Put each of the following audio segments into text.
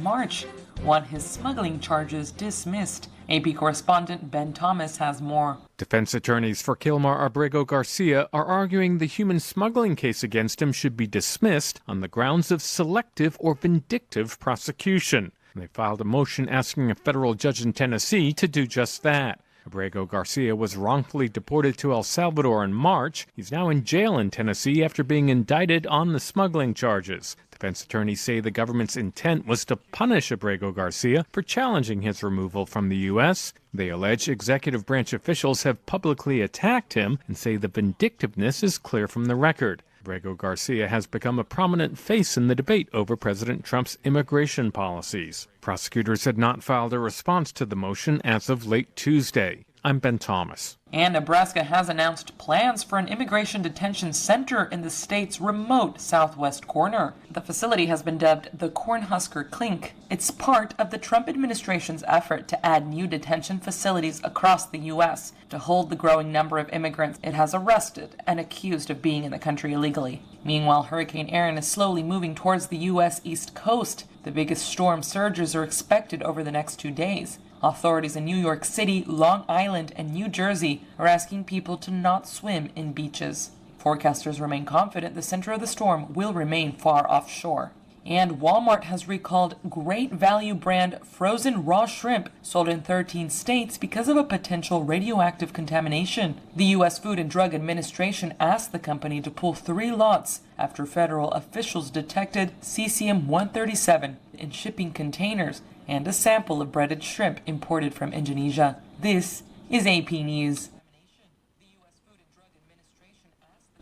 March want his smuggling charges dismissed. AP correspondent Ben Thomas has more. Defense attorneys for Kilmar Abrego Garcia are arguing the human smuggling case against him should be dismissed on the grounds of selective or vindictive prosecution. They filed a motion asking a federal judge in Tennessee to do just that. Abrego Garcia was wrongfully deported to El Salvador in March. He's now in jail in Tennessee after being indicted on the smuggling charges. Defense attorneys say the government's intent was to punish Abrego Garcia for challenging his removal from the U.S. They allege executive branch officials have publicly attacked him and say the vindictiveness is clear from the record. Abrego Garcia has become a prominent face in the debate over President Trump's immigration policies. Prosecutors had not filed a response to the motion as of late Tuesday. I'm Ben Thomas. And Nebraska has announced plans for an immigration detention center in the state's remote southwest corner. The facility has been dubbed the Cornhusker Clink. It's part of the Trump administration's effort to add new detention facilities across the U.S. to hold the growing number of immigrants it has arrested and accused of being in the country illegally. Meanwhile, Hurricane Erin is slowly moving towards the U.S. East Coast. The biggest storm surges are expected over the next 2 days. Authorities in New York City, Long Island, and New Jersey are asking people to not swim in beaches. Forecasters remain confident the center of the storm will remain far offshore. And Walmart has recalled Great Value brand frozen raw shrimp sold in 13 states because of a potential radioactive contamination. The U.S. Food and Drug Administration asked the company to pull 3 lots after federal officials detected cesium-137 in shipping containers and a sample of breaded shrimp imported from Indonesia. This is AP News.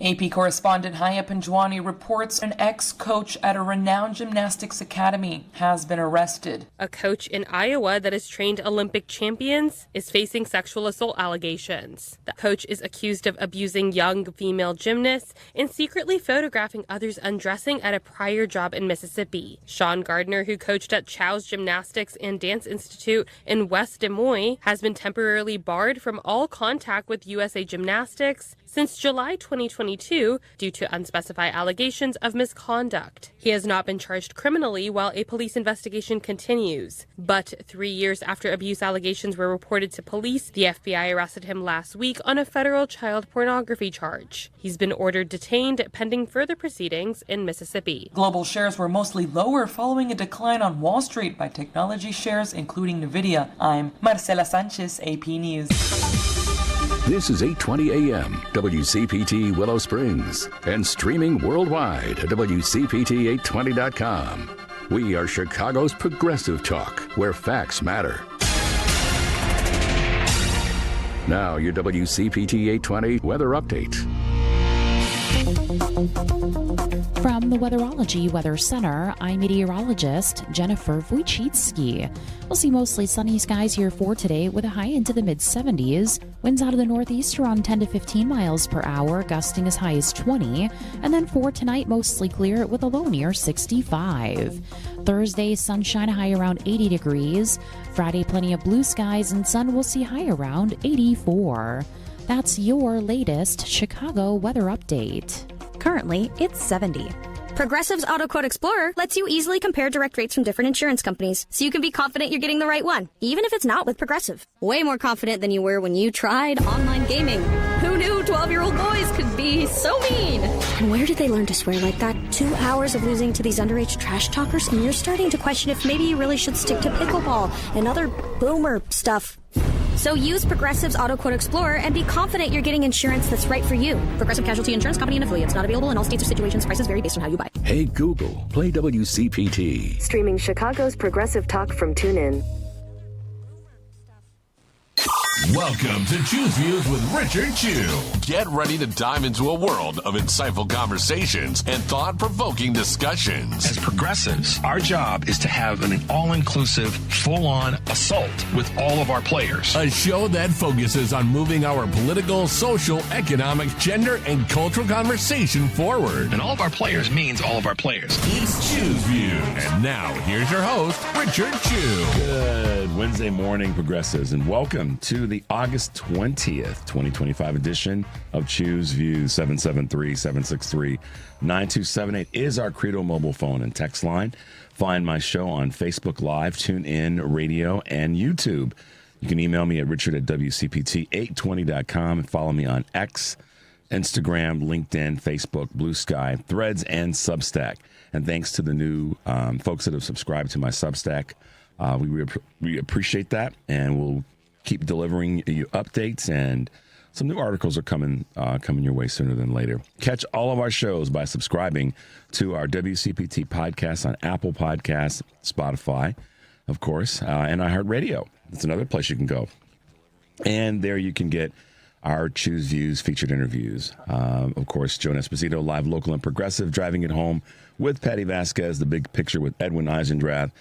AP correspondent Haya Panjwani reports an ex-coach at a renowned gymnastics academy has been arrested. A coach in Iowa that has trained Olympic champions is facing sexual assault allegations. The coach is accused of abusing young female gymnasts and secretly photographing others undressing at a prior job in Mississippi. Sean Gardner, who coached at Chow's Gymnastics and Dance Institute in West Des Moines, has been temporarily barred from all contact with USA Gymnastics since July 2022 due to unspecified allegations of misconduct. He has not been charged criminally while a police investigation continues. But 3 years after abuse allegations were reported to police, the FBI arrested him last week on a federal child pornography charge. He's been ordered detained pending further proceedings in Mississippi. Global shares were mostly lower following a decline on Wall Street by technology shares, including Nvidia. I'm Marcela Sanchez, AP News. This is 8:20 a.m. WCPT Willow Springs and streaming worldwide at WCPT820.com. We are Chicago's progressive talk, where facts matter. Now your WCPT 820 weather update. From the Weatherology Weather Center, I'm meteorologist Jennifer Wojcicki. We'll see mostly sunny skies here for today with a high into the mid-70s. Winds out of the northeast around 10 to 15 miles per hour, gusting as high as 20. And then for tonight, mostly clear with a low near 65. Thursday, sunshine, high around 80 degrees. Friday, plenty of blue skies and sun, will see high around 84. That's your latest Chicago weather update. Currently, it's 70. Progressive's Auto Quote Explorer lets you easily compare direct rates from different insurance companies, so you can be confident you're getting the right one, even if it's not with Progressive. Way more confident than you were when you tried online gaming. Who knew 12-year-old boys could be so mean? And where did they learn to swear like that? 2 hours of losing to these underage trash talkers, and you're starting to question if maybe you really should stick to pickleball and other boomer stuff. So use Progressive's Auto Quote Explorer and be confident you're getting insurance that's right for you. Progressive Casualty Insurance Company and affiliates. Not available in all states or situations. Prices vary based on how you buy. Hey Google, play WCPT. Streaming Chicago's progressive talk from TuneIn. Welcome to Choose Views with Richard Chu. Get ready to dive into a world of insightful conversations and thought-provoking discussions. As progressives, our job is to have an all-inclusive, full-on assault with all of our players. A show that focuses on moving our political, social, economic, gender, and cultural conversation forward. And all of our players means all of our players. It's Choose Views. And now, here's your host, Richard Chu. Good Wednesday morning, progressives, and welcome to the August 20th, 2025 edition of Choose Views. 773-763-9278 is our Credo mobile phone and text line. find my show on Facebook Live, TuneIn, Radio, and YouTube. You can email me at richard@wcpt820.com and follow me on X, Instagram, LinkedIn, Facebook, Blue Sky, Threads, and Substack. And thanks to the new folks that have subscribed to my Substack, we appreciate that, and we'll keep delivering you updates, and some new articles are coming your way sooner than later. Catch all of our shows by subscribing to our WCPT podcast on Apple Podcasts, Spotify, of course, and iHeartRadio. That's another place you can go. And there you can get our Choose Views featured interviews. Of course, Joan Esposito, live, local, and progressive, driving it home with Patty Vasquez, The Big Picture with Edwin Eisendrath,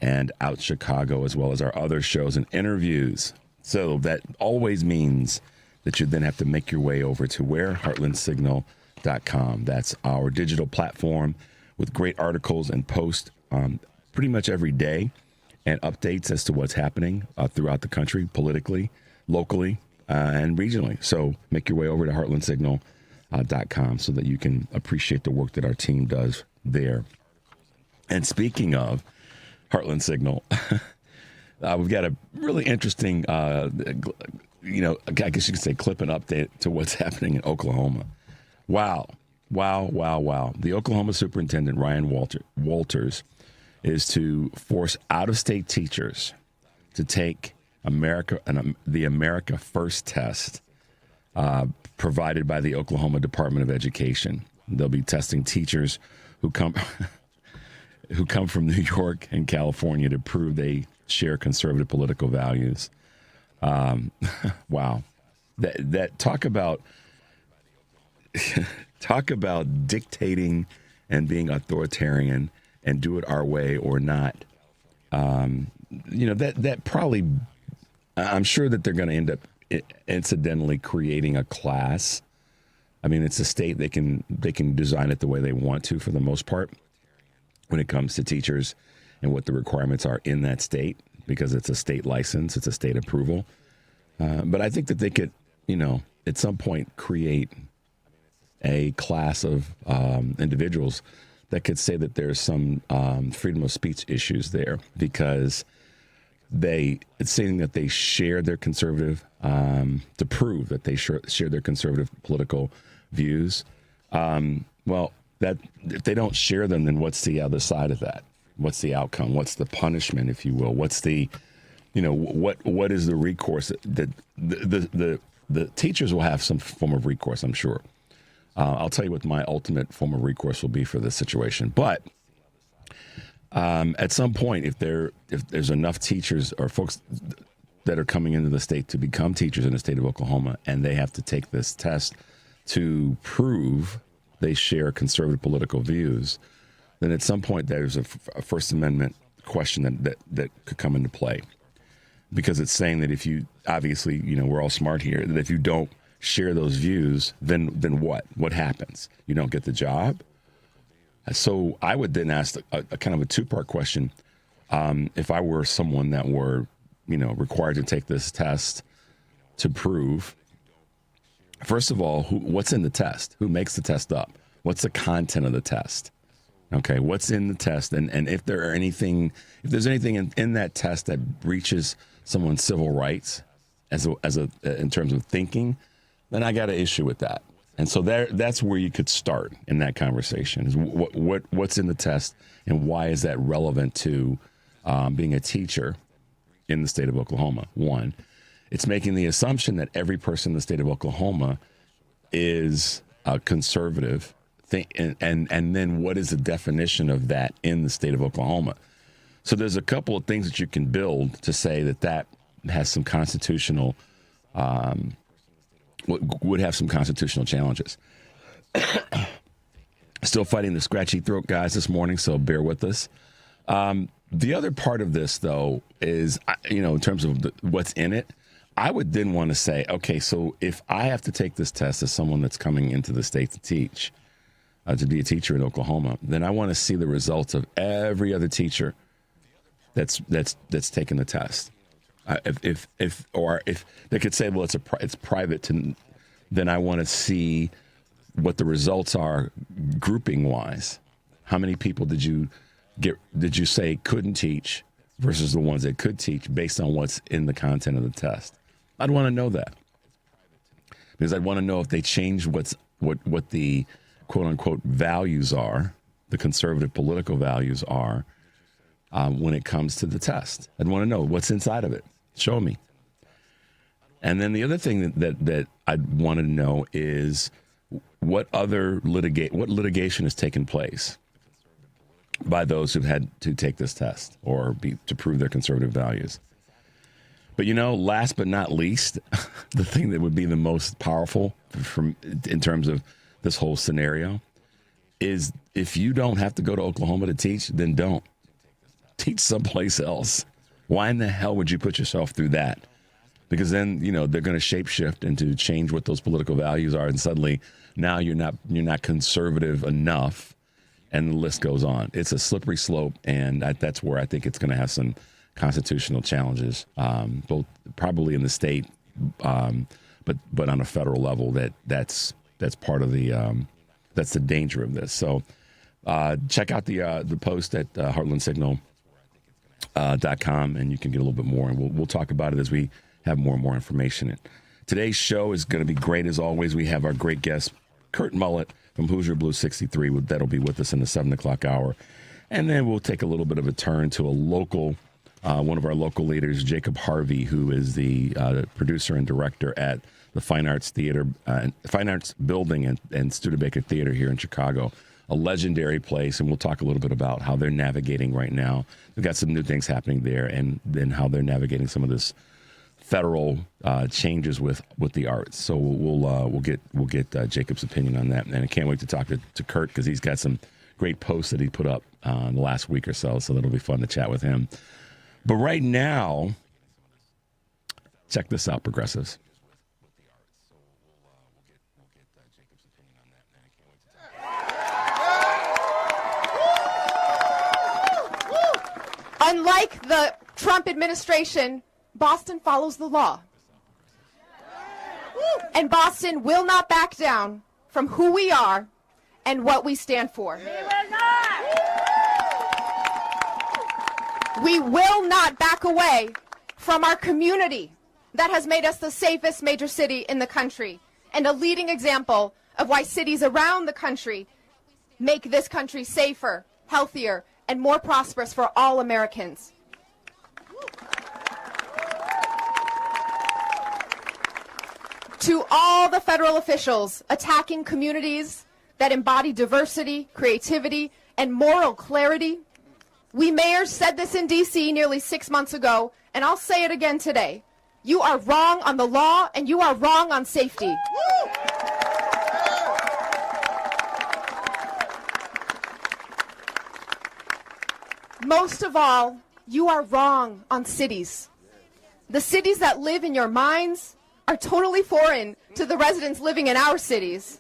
and Out Chicago, as well as our other shows and interviews. So that always means that you then have to make your way over to where? heartlandsignal.com. That's our digital platform with great articles and posts pretty much every day, and updates as to what's happening throughout the country, politically, locally, and regionally. So make your way over to heartlandsignal.com so that you can appreciate the work that our team does there. And speaking of Heartland Signal, we've got a really interesting, I guess you could say clip and update to what's happening in Oklahoma. Wow. The Oklahoma superintendent, Ryan Walters, is to force out-of-state teachers to take the America First test provided by the Oklahoma Department of Education. They'll be testing teachers who come from New York and California to prove they share conservative political values. Wow. That talk about dictating and being authoritarian and do it our way or not. That probably, I'm sure that they're going to end up incidentally creating a class. I mean, it's a state, they can design it the way they want to for the most part when it comes to teachers and what the requirements are in that state, because it's a state license, it's a state approval. But I think that they could, at some point create a class of individuals that could say that there's some freedom of speech issues there, because it's saying that they share their conservative, to prove that they share their conservative political views. Well, that if they don't share them, then what's the other side of that? What's the outcome? What's the punishment, if you will? What's the, what is the recourse that the teachers will have some form of recourse, I'm sure. I'll tell you what my ultimate form of recourse will be for this situation. But at some point, if there's enough teachers or folks that are coming into the state to become teachers in the state of Oklahoma, and they have to take this test to prove they share conservative political views, then at some point there's a First Amendment question that could come into play. Because it's saying that if you, obviously, we're all smart here, that if you don't share those views, then what? What happens? You don't get the job? So I would then ask a kind of a two-part question. If I were someone that were, required to take this test to prove, first of all, what's in the test? Who makes the test up? What's the content of the test? Okay, what's in the test? And if there's anything in that test that breaches someone's civil rights in terms of thinking, then I got an issue with that. And so that's where you could start in that conversation, is what's in the test and why is that relevant to being a teacher in the state of Oklahoma? One, it's making the assumption that every person in the state of Oklahoma is a conservative thing. And then what is the definition of that in the state of Oklahoma? So there's a couple of things that you can build to say that has some constitutional, would have some constitutional challenges. Still fighting the scratchy throat, guys, this morning, so bear with us. The other part of this, though, is, in terms of what's in it, I would then want to say, okay, so if I have to take this test as someone that's coming into the state to teach, to be a teacher in Oklahoma, then I want to see the results of every other teacher that's taken the test. If they could say, well, it's private, then I want to see what the results are grouping wise. How many people did you did you say couldn't teach versus the ones that could teach based on what's in the content of the test? I'd want to know that, because I'd want to know if they changed what the quote unquote values are, the conservative political values are, when it comes to the test. I'd want to know what's inside of it. Show me. And then the other thing that I'd want to know is what litigation has taken place by those who've had to take this test or to prove their conservative values. But last but not least, the thing that would be the most powerful in terms of this whole scenario is if you don't have to go to Oklahoma to teach, then don't. Teach someplace else. Why in the hell would you put yourself through that? Because then, they're going to shapeshift and to change what those political values are, and suddenly now you're not conservative enough, and the list goes on. It's a slippery slope, and that's where I think it's going to have some constitutional challenges, both probably in the state, but on a federal level. That's part of the that's the danger of this. So check out the post at heartlandsignal.com, and you can get a little bit more, and we'll talk about it as we have more and more information. Today's show is going to be great as always. We have our great guest, Kurt Mullett from Hoosier Blue 63. That'll be with us in the 7 o'clock hour. And then we'll take a little bit of a turn to a local, one of our local leaders, Jacob Harvey, who is the producer and director at the Fine Arts Theater, Fine Arts Building and Studebaker Theater here in Chicago. A legendary place, and we'll talk a little bit about how they're navigating right now. We've got some new things happening there, and then how they're navigating some of this federal changes with the arts. So we'll get Jacob's opinion on that, and I can't wait to talk to Kurt, because he's got some great posts that he put up in the last week or so that'll be fun to chat with him. But right now, check this out, progressives. Unlike the Trump administration, Boston follows the law. And Boston will not back down from who we are and what we stand for. We will not back away from our community that has made us the safest major city in the country, and a leading example of why cities around the country make this country safer, healthier, and more prosperous for all Americans. To all the federal officials attacking communities that embody diversity, creativity, and moral clarity, we mayors said this in D.C. nearly 6 months ago, and I'll say it again today. You are wrong on the law, and you are wrong on safety. Most of all, you are wrong on cities. The cities that live in your minds are totally foreign to the residents living in our cities.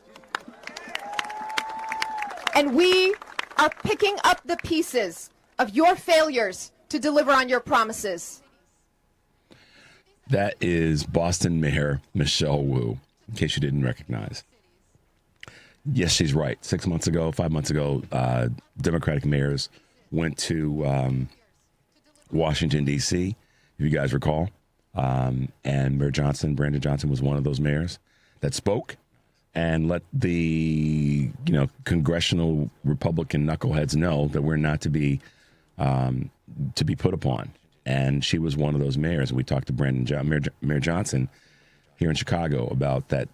And we are picking up the pieces of your failures to deliver on your promises. That is Boston Mayor Michelle Wu, in case you didn't recognize. Yes, she's right. 5 months ago, Democratic mayors went to Washington, D.C., if you guys recall. And Mayor Brandon Johnson was one of those mayors that spoke and let the congressional Republican knuckleheads know that we're not to be put upon. And she was one of those mayors. We talked to Mayor Johnson here in Chicago about that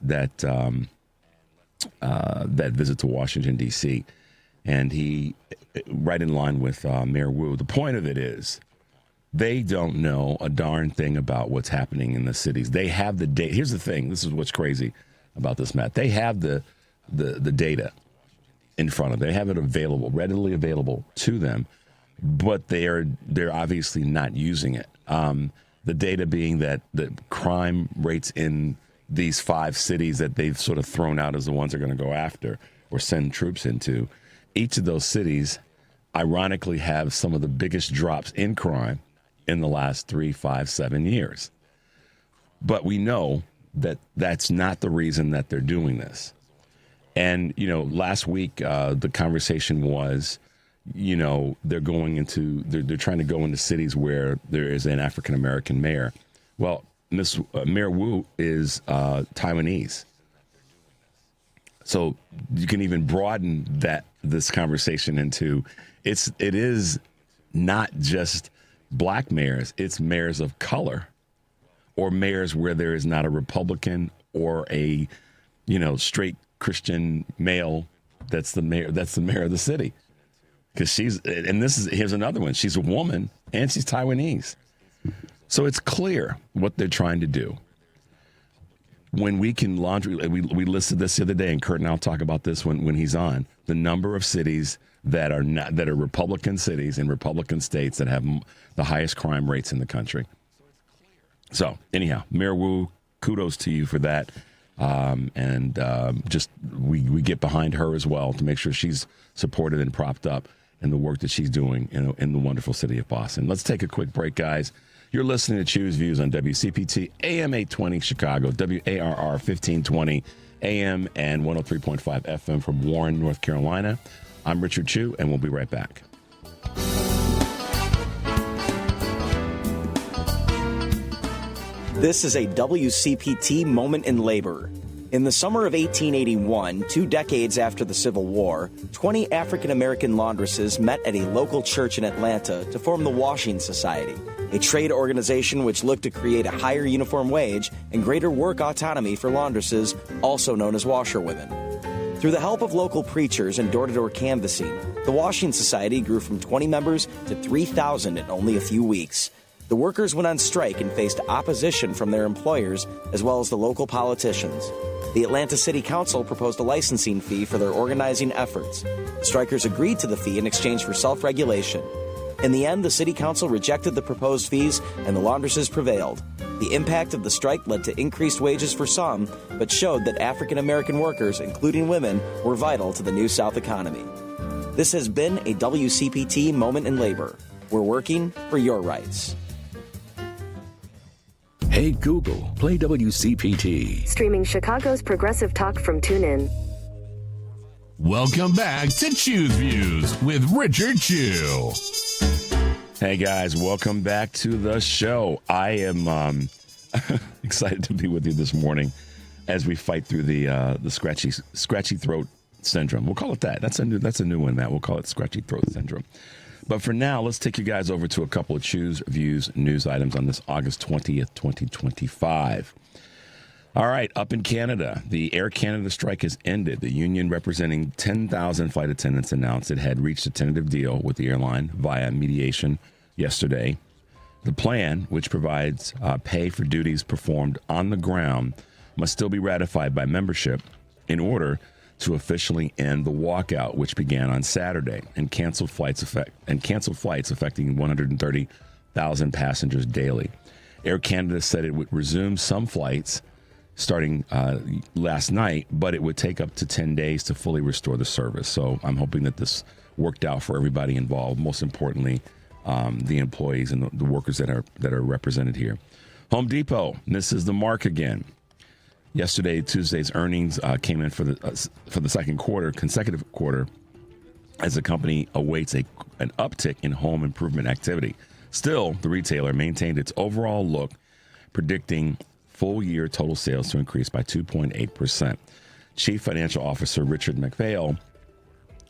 visit to Washington, D.C. And he, right in line with Mayor Wu, the point of it is they don't know a darn thing about what's happening in the cities. They have the data. Here's the thing. This is what's crazy about this, Matt. They have the data in front of them. They have it available, readily available to them, but they're obviously not using it. The data being that the crime rates in these 5 cities that they've sort of thrown out as the ones they're going to go after or send troops into, each of those cities ironically have some of the biggest drops in crime in the last 3, 5, 7 years. But we know that that's not the reason that they're doing this. And, last week, the conversation was, they're trying to go into cities where there is an African American mayor. Well, Mayor Wu is Taiwanese. So you can even broaden this conversation into it is not just black mayors, it's mayors of color or mayors where there is not a Republican or a straight Christian male that's the mayor of the city. Because here's another one. She's a woman and she's Taiwanese. So it's clear what they're trying to do. When we can we listed this the other day, and Kurt and I'll talk about this when he's on, the number of cities that are Republican cities in Republican states that have the highest crime rates in the country. So anyhow, Mayor Wu, kudos to you for that. We get behind her as well to make sure she's supported and propped up in the work that she's doing in the wonderful city of Boston. Let's take a quick break, guys. You're listening to Choose Views on WCPT, AM 820 Chicago, WARR 1520 AM and 103.5 FM from Warren, North Carolina. I'm Richard Chu, and we'll be right back. This is a WCPT moment in labor. In the summer of 1881, 2 decades after the Civil War, 20 African-American laundresses met at a local church in Atlanta to form the Washing Society, a trade organization which looked to create a higher uniform wage and greater work autonomy for laundresses, also known as washerwomen. Through the help of local preachers and door-to-door canvassing, the Washing Society grew from 20 members to 3,000 in only a few weeks. The workers went on strike and faced opposition from their employers as well as the local politicians. The Atlanta City Council proposed a licensing fee for their organizing efforts. The strikers agreed to the fee in exchange for self-regulation. In the end, the City Council rejected the proposed fees and the laundresses prevailed. The impact of the strike led to increased wages for some, but showed that African American workers, including women, were vital to the New South economy. This has been a WCPT moment in labor. We're working for your rights. Hey Google, play WCPT. Streaming Chicago's progressive talk from TuneIn. Welcome back to Choose Views with Richard Chu. Hey guys, welcome back to the show. I am excited to be with you this morning as we fight through the scratchy throat syndrome. We'll call it that. That's a new one, Matt. We'll call it scratchy throat syndrome. But for now, let's take you guys over to a couple of Choose Views news items on this August 20th, 2025. All right, up in Canada, the Air Canada strike has ended. The union representing 10,000 flight attendants announced it had reached a tentative deal with the airline via mediation yesterday. The plan, which provides pay for duties performed on the ground, must still be ratified by membership in order to officially end the walkout, which began on Saturday, and canceled flights affecting 130,000 passengers daily. Air Canada said it would resume some flights starting last night, but it would take up to 10 days to fully restore the service. So I'm hoping that this worked out for everybody involved. Most importantly, the employees and the workers that are represented here. Home Depot misses the mark again. Yesterday, Tuesday's earnings came in for the second consecutive quarter, as the company awaits an uptick in home improvement activity. Still, the retailer maintained its overall look, predicting full-year total sales to increase by 2.8%. Chief Financial Officer Richard McPhail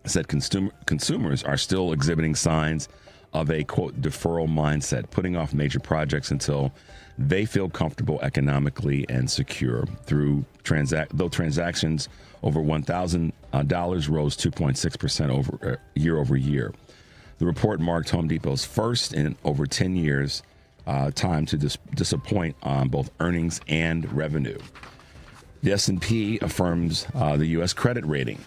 said consumers are still exhibiting signs of a, quote, deferral mindset, putting off major projects until they feel comfortable economically and secure. Though transactions over $1,000 rose 2.6% year over year. The report marked Home Depot's first in over 10 years time to disappoint on both earnings and revenue. The S&P affirms the U.S. credit rating.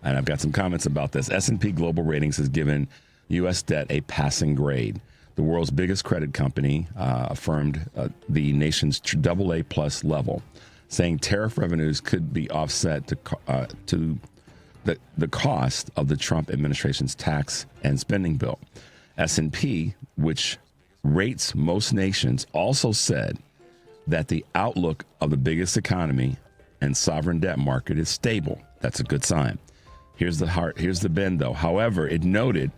And I've got some comments about this. S&P Global Ratings has given U.S. debt a passing grade. The world's biggest credit company affirmed the nation's AA plus level, saying tariff revenues could be offset to the cost of the Trump administration's tax and spending bill. S&P, which rates most nations, also said that the outlook of the biggest economy and sovereign debt market is stable. That's a good sign. Here's the bend, though. However, it noted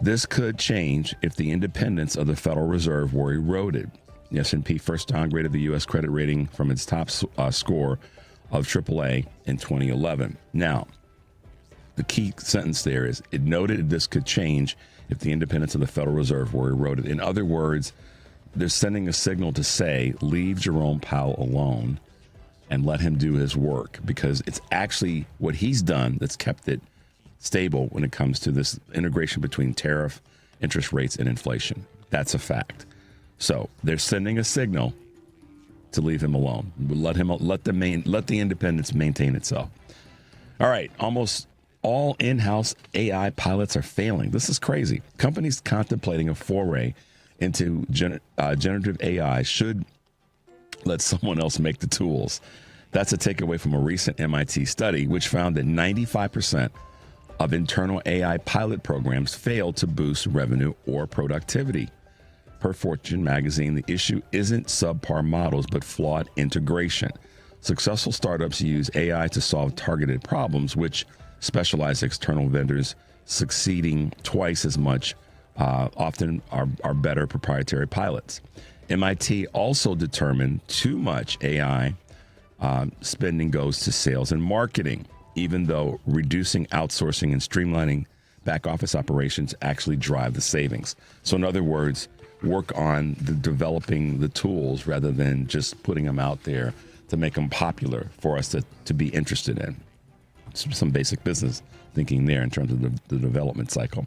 this could change if the independence of the Federal Reserve were eroded. The S&P first downgraded the U.S. credit rating from its top score of AAA in 2011. Now, the key sentence there is it noted this could change if the independence of the Federal Reserve were eroded. In other words, they're sending a signal to say, leave Jerome Powell alone and let him do his work, because it's actually what he's done that's kept it stable when it comes to this integration between tariff, interest rates, and inflation. That's a fact. So they're sending a signal to leave him alone. Let the independence maintain itself. All right, almost all in-house AI pilots are failing. This is crazy. Companies contemplating a foray into generative AI should let someone else make the tools. That's a takeaway from a recent MIT study, which found that 95% of internal AI pilot programs fail to boost revenue or productivity. Per Fortune magazine, the issue isn't subpar models, but flawed integration. Successful startups use AI to solve targeted problems, which specialized external vendors succeeding twice as much often are better proprietary pilots. MIT also determined too much AI spending goes to sales and marketing, even though reducing outsourcing and streamlining back office operations actually drive the savings. So in other words, work on developing the tools rather than just putting them out there to make them popular for us to be interested in. Some basic business thinking there in terms of the development cycle.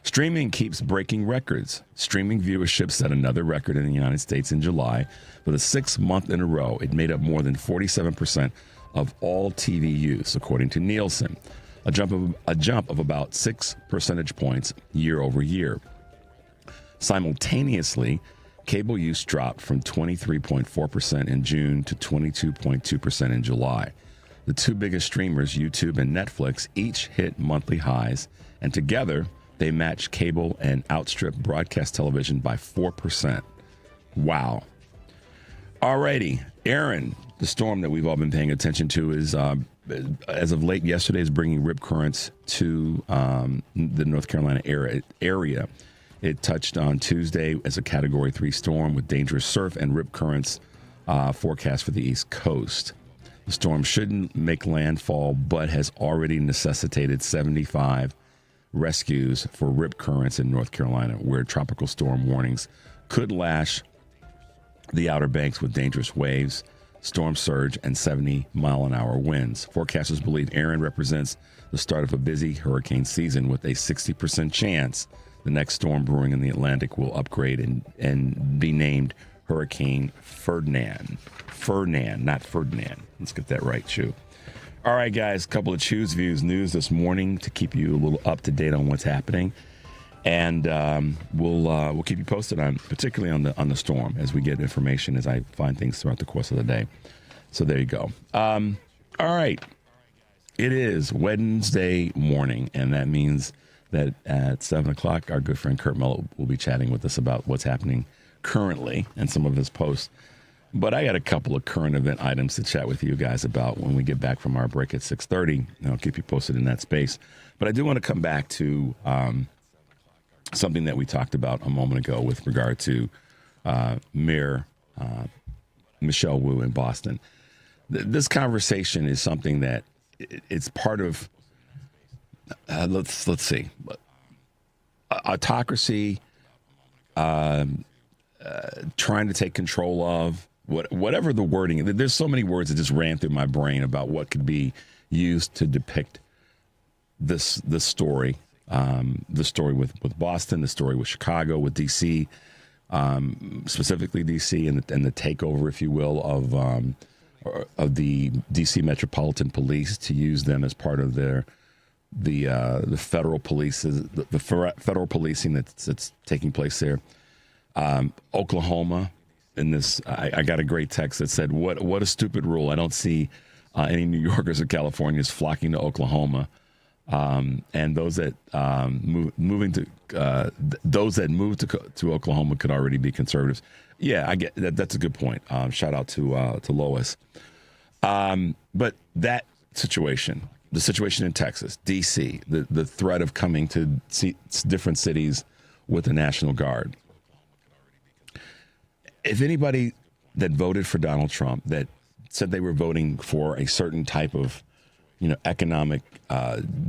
Streaming keeps breaking records. Streaming viewership set another record in the United States in July. For the 6th month in a row, it made up more than 47% of all TV use, according to Nielsen, a jump of about 6 percentage points year over year. Simultaneously, cable use dropped from 23.4% in June to 22.2% in July. The two biggest streamers, YouTube and Netflix, each hit monthly highs, and together they matched cable and outstripped broadcast television by 4%. Wow. Alrighty, Aaron, the storm that we've all been paying attention to is, as of late yesterday, is bringing rip currents to the North Carolina area. It touched on Tuesday as a Category 3 storm with dangerous surf and rip currents forecast for the East Coast. The storm shouldn't make landfall, but has already necessitated 75 rescues for rip currents in North Carolina, where tropical storm warnings could lash the Outer Banks with dangerous waves, storm surge, and 70-mile-an-hour winds. Forecasters believe Aaron represents the start of a busy hurricane season, with a 60% chance the next storm brewing in the Atlantic will upgrade and be named Hurricane Ferdinand. Ferdinand, not Ferdinand. Let's get that right, Chew. All right, guys, a couple of Choose Views news this morning to keep you a little up to date on what's happening, and we'll keep you posted on, particularly on the storm, as we get information as I find things throughout the course of the day. So there you go. All right, it is Wednesday morning, and that means that at 7 o'clock, our good friend Kurt Mullett will be chatting with us about what's happening currently and some of his posts. But I got a couple of current event items to chat with you guys about when we get back from our break at 6:30. And I'll keep you posted in that space. But I do want to come back to something that we talked about a moment ago with regard to Mayor Michelle Wu in Boston. This conversation is something that it's part of, let's see, autocracy, trying to take control of, whatever the wording. There's so many words that just ran through my brain about what could be used to depict this story. The story with Boston, the story with Chicago, with D.C., specifically D.C. and the takeover, if you will, of the D.C. Metropolitan Police, to use them as part of the federal police, the federal policing that's taking place there. Oklahoma. In this, I got a great text that said, "What a stupid rule! I don't see any New Yorkers or Californians flocking to Oklahoma, and those that move to Oklahoma could already be conservatives." Yeah, I get that. That's a good point. Shout out to Lois. But that situation, the situation in Texas, D.C., the threat of coming to different cities with the National Guard. If anybody that voted for Donald Trump that said they were voting for a certain type of, economic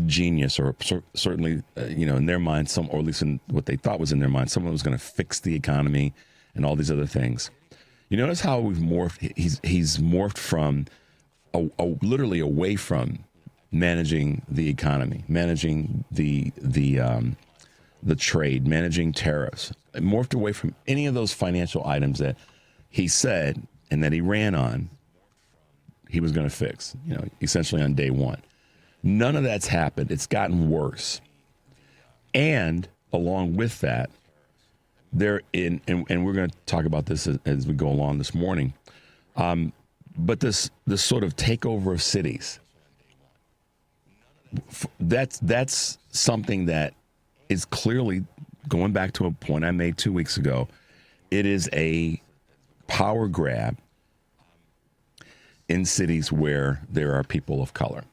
genius, or certainly, in their mind, or at least in what they thought was in their mind, someone was going to fix the economy and all these other things. You notice how we've morphed. He's morphed from literally away from managing the economy, managing the trade, managing tariffs. It morphed away from any of those financial items that he said and that he ran on he was going to fix, essentially on day one. None of that's happened. It's gotten worse. And along with that, and we're going to talk about this as we go along this morning, but this sort of takeover of cities, that's something that is clearly, going back to a point I made 2 weeks ago, it is a power grab in cities where there are people of color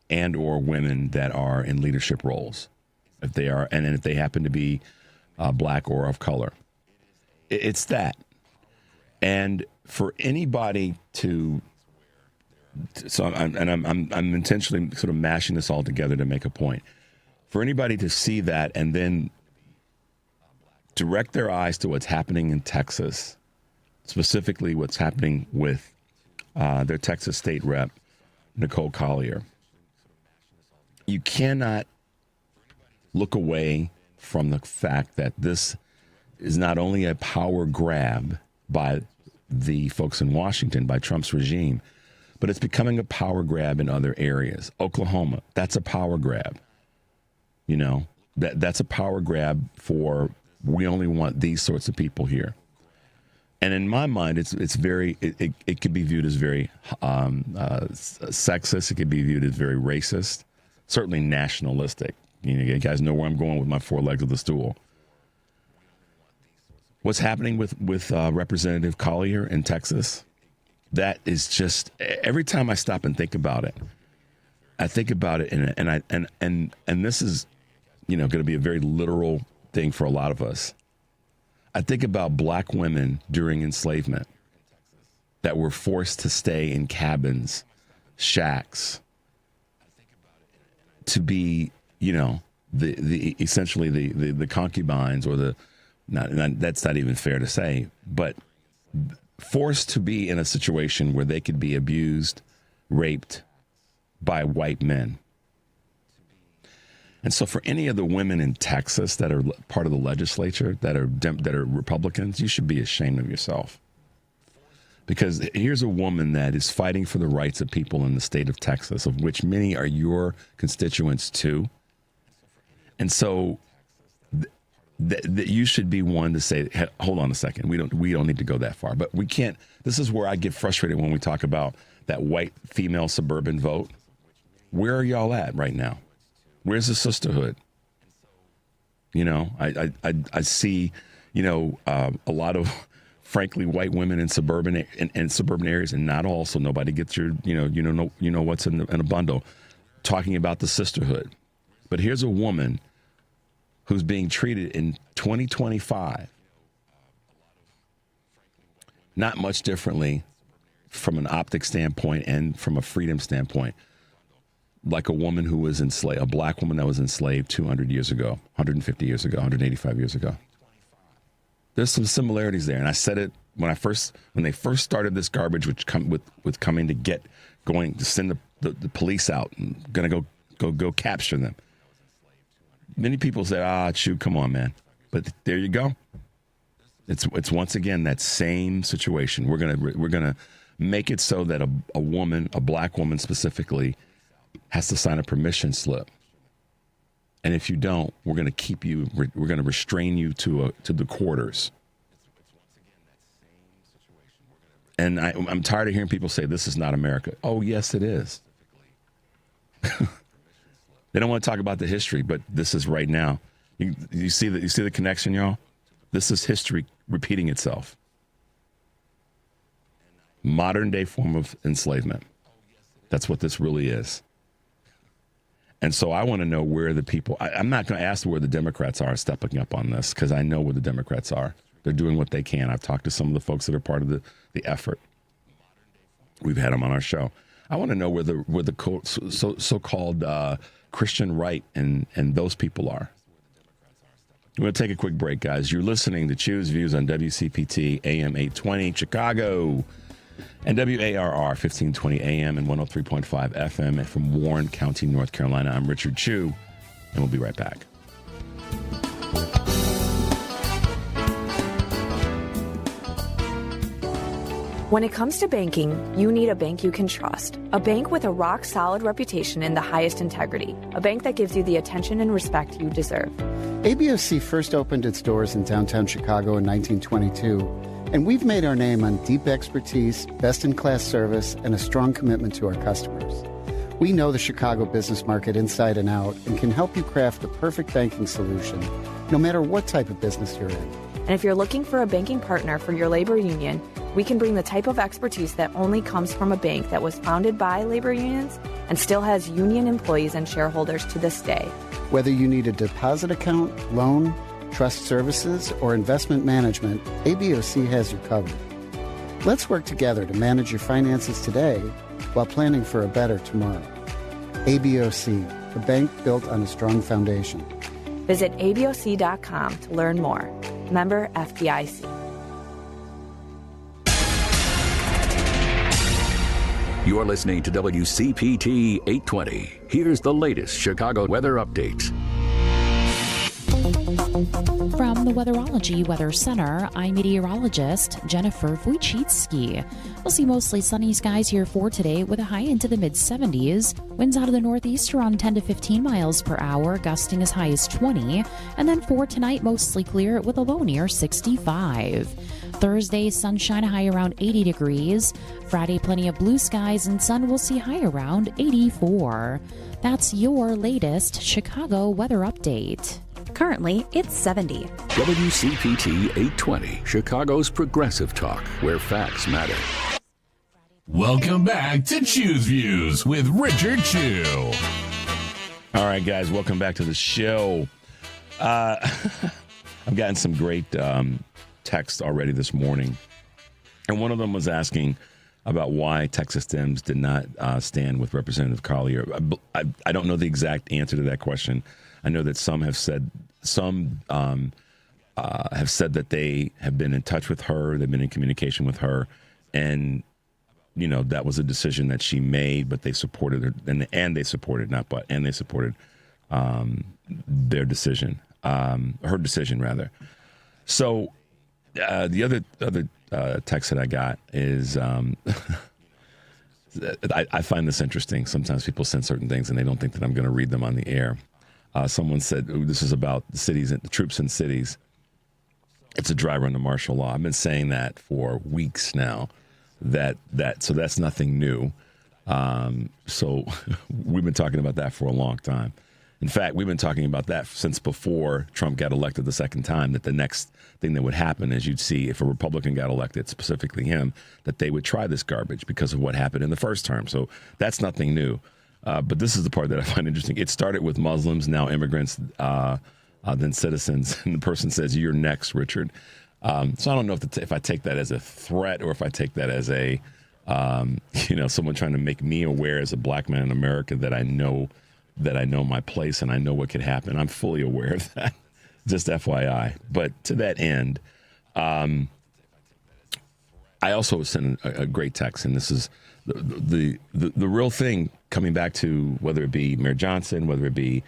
and or women that are in leadership roles, if they are, and if they happen to be black or of color. It's that. And for anybody I'm intentionally sort of mashing this all together to make a point. For anybody to see that and then direct their eyes to what's happening in Texas, specifically what's happening with their Texas state rep, Nicole Collier, you cannot look away from the fact that this is not only a power grab by the folks in Washington, by Trump's regime, but it's becoming a power grab in other areas. Oklahoma, that's a power grab. That's a power grab for, we only want these sorts of people here. And in my mind, it could be viewed as very sexist. It could be viewed as very racist, certainly nationalistic. You guys know where I'm going with my four legs of the stool. What's happening with Representative Collier in Texas? That is just, every time I stop and think about it, I think about it, and this is, going to be a very literal thing for a lot of us. I think about black women during enslavement that were forced to stay in cabins, shacks, to be, essentially the concubines, or that's not even fair to say, but forced to be in a situation where they could be abused, raped by white men. And so for any of the women in Texas that are part of the legislature, that are Republicans, you should be ashamed of yourself. Because here's a woman that is fighting for the rights of people in the state of Texas, of which many are your constituents too. And so that you should be one to say, hey, hold on a second, we don't need to go that far. But we can't. This is where I get frustrated when we talk about that white female suburban vote. Where are y'all at right now? Where's the sisterhood? I see, a lot of, frankly, white women in suburban areas, and not all, so nobody gets your, what's in a bundle, talking about the sisterhood. But here's a woman who's being treated in 2025 not much differently from an optic standpoint and from a freedom standpoint, like a woman who was enslaved, a black woman that was enslaved 200 years ago, 150 years ago, 185 years ago. There's some similarities there. And I said it when they first started this garbage, which with coming to send the police out and going to go capture them. Many people said, shoot, come on, man. But there you go. It's once again that same situation. We're gonna make it so that a woman, a black woman specifically, has to sign a permission slip. And if you don't, we're going to keep you. We're going to restrain you to the quarters. And I'm tired of hearing people say this is not America. Oh, yes, it is. They don't want to talk about the history, but this is right now. You see the connection, y'all? This is history repeating itself. Modern day form of enslavement. That's what this really is. And so I want to know where the people, I'm not going to ask where the Democrats are stepping up on this, because I know where the Democrats are. They're doing what they can. I've talked to some of the folks that are part of the effort. We've had them on our show. I want to know where the so-called Christian right and those people are. We're going to take a quick break, guys. You're listening to Choose Views on WCPT AM 820 Chicago and WARR 1520 AM and 103.5 FM and from Warren County, North Carolina. I'm Richard Chu, and we'll be right back. When it comes to banking, you need a bank you can trust. A bank with a rock-solid reputation and the highest integrity. A bank that gives you the attention and respect you deserve. ABOC first opened its doors in downtown Chicago in 1922, and we've made our name on deep expertise, best-in-class service, and a strong commitment to our customers. We know the Chicago business market inside and out and can help you craft the perfect banking solution, no matter what type of business you're in. And if you're looking for a banking partner for your labor union, we can bring the type of expertise that only comes from a bank that was founded by labor unions and still has union employees and shareholders to this day. Whether you need a deposit account, loan, trust services, or investment management, ABOC has you covered. Let's work together to manage your finances today while planning for a better tomorrow. ABOC, a bank built on a strong foundation. Visit aboc.com to learn more. Member FDIC. You're listening to WCPT 820. Here's the latest Chicago weather update. From the Weatherology Weather Center, I'm meteorologist Jennifer Wojcicki. We'll see mostly sunny skies here for today with a high into the mid-70s. Winds out of the northeast around 10 to 15 miles per hour, gusting as high as 20. And then for tonight, mostly clear with a low near 65. Thursday, sunshine, high around 80 degrees. Friday, plenty of blue skies and sun, will see high around 84. That's your latest Chicago weather update. Currently, it's 70. WCPT 820, Chicago's progressive talk, where facts matter. Welcome back to Choose Views with Richard Chu. All right, guys, welcome back to the show. I've gotten some great texts already this morning, and one of them was asking about why Texas Dems did not stand with Representative Collier. I don't know the exact answer to that question. I know that some have said that they have been in touch with her, they've been in communication with her, and you know that was a decision that she made, but they supported her, and they supported their decision, her decision rather. So the other text that I got is I find this interesting. Sometimes people send certain things and they don't think that I'm going to read them on the air. Someone said, this is about the cities and the troops in cities. It's a dry run to martial law. I've been saying that for weeks now, so that's nothing new. So we've been talking about that for a long time. In fact, we've been talking about that since before Trump got elected the second time, that the next thing that would happen is you'd see if a Republican got elected, specifically him, that they would try this garbage because of what happened in the first term. So that's nothing new. But this is the part that I find interesting. It started with Muslims, now immigrants, then citizens. And the person says, "You're next, Richard." So I don't know if I take that as a threat or if I take that as a, someone trying to make me aware as a black man in America that I know my place and I know what could happen. I'm fully aware of that, just FYI. But to that end, I also sent a great text, and this is the real thing, coming back to whether it be Mayor Johnson, whether it be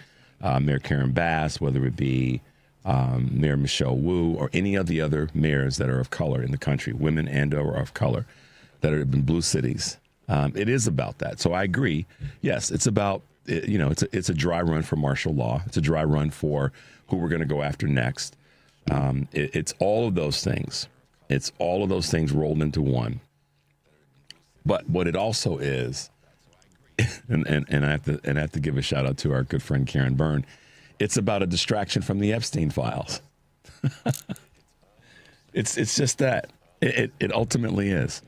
Mayor Karen Bass, whether it be Mayor Michelle Wu, or any of the other mayors that are of color in the country, women and or of color, that are in blue cities. It is about that. So I agree. Yes, it's about, it's a dry run for martial law. It's a dry run for who we're going to go after next. It's all of those things. It's all of those things rolled into one. But what it also is, and I have to give a shout out to our good friend Karen Byrne. It's about a distraction from the Epstein files. It's just that. It ultimately is.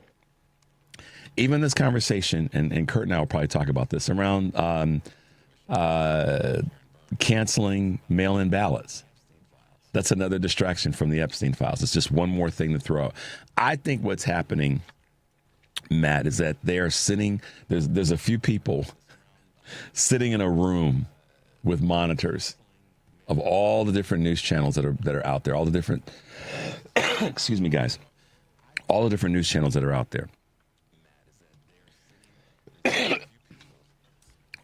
even this conversation, and Kurt and I will probably talk about this, around canceling mail-in ballots. That's another distraction from the Epstein files. It's just one more thing to throw out. I think what's happening, Matt, is that they are sitting, there's a few people sitting in a room with monitors of all the different news channels that are out there, all the different, excuse me, guys, all the different news channels that are out there.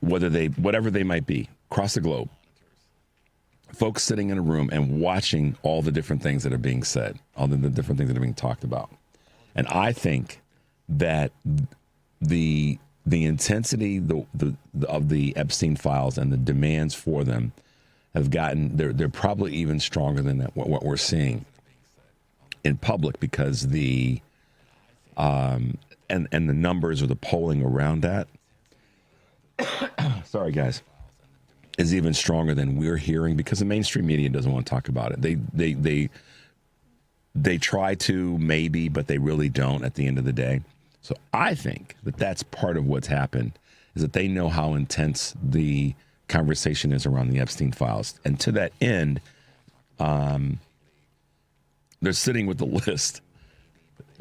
Whatever they might be, across the globe, folks sitting in a room and watching all the different things that are being said, all the different things that are being talked about. And I think that the intensity of the Epstein files and the demands for them have gotten, they're probably even stronger than what we're seeing in public, because the and the numbers or the polling around that, sorry guys, is even stronger than we're hearing, because the mainstream media doesn't want to talk about it. They try to, maybe, but they really don't at the end of the day. So I think that that's part of what's happened, is that they know how intense the conversation is around the Epstein files. And to that end, they're sitting with the list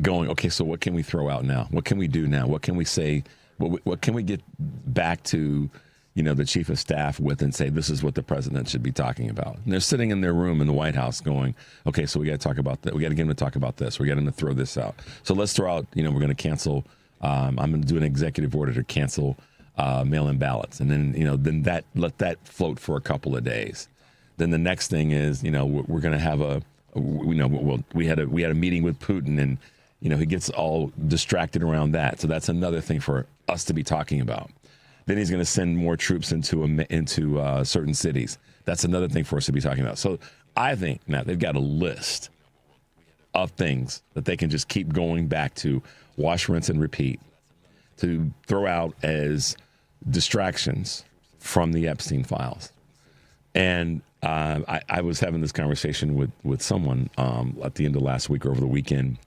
going, okay, so what can we throw out now? What can we do now? What can we say? What can we get back to, the chief of staff with and say, this is what the president should be talking about? And they're sitting in their room in the White House going, okay, so we got to talk about that. We got to get him to talk about this. We got him to throw this out. So let's throw out, we're going to cancel. I'm going to do an executive order to cancel mail-in ballots. And then, then let that float for a couple of days. Then the next thing is, we're going to have we had a meeting with Putin, and, he gets all distracted around that. So that's another thing for us to be talking about. Then he's going to send more troops into certain cities. That's another thing for us to be talking about. So I think, Matt, they've got a list of things that they can just keep going back to, wash, rinse, and repeat, to throw out as distractions from the Epstein files. And I was having this conversation with someone at the end of last week or over the weekend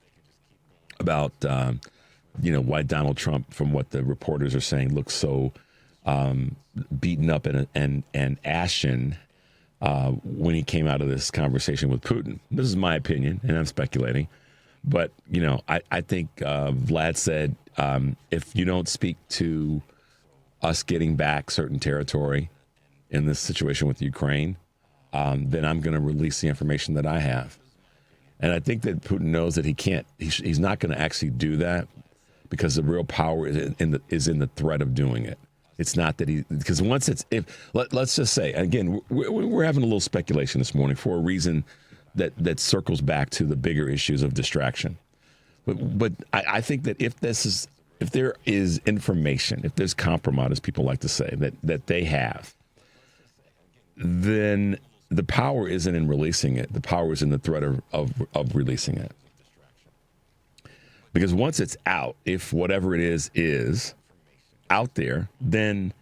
about why Donald Trump, from what the reporters are saying, looks so beaten up and ashen when he came out of this conversation with Putin. This is my opinion, and I'm speculating. But, I think Vlad said, if you don't speak to us getting back certain territory in this situation with Ukraine, then I'm going to release the information that I have. And I think that Putin knows that he's not going to actually do that, because the real power is in the threat of doing it. It's not that because once let's just say, again, we're having a little speculation this morning for a reason that circles back to the bigger issues of distraction. But I think that if there is information, if there's compromise, as people like to say, that they have, then the power isn't in releasing it. The power is in the threat of releasing it. Because once it's out, if whatever it is out there, then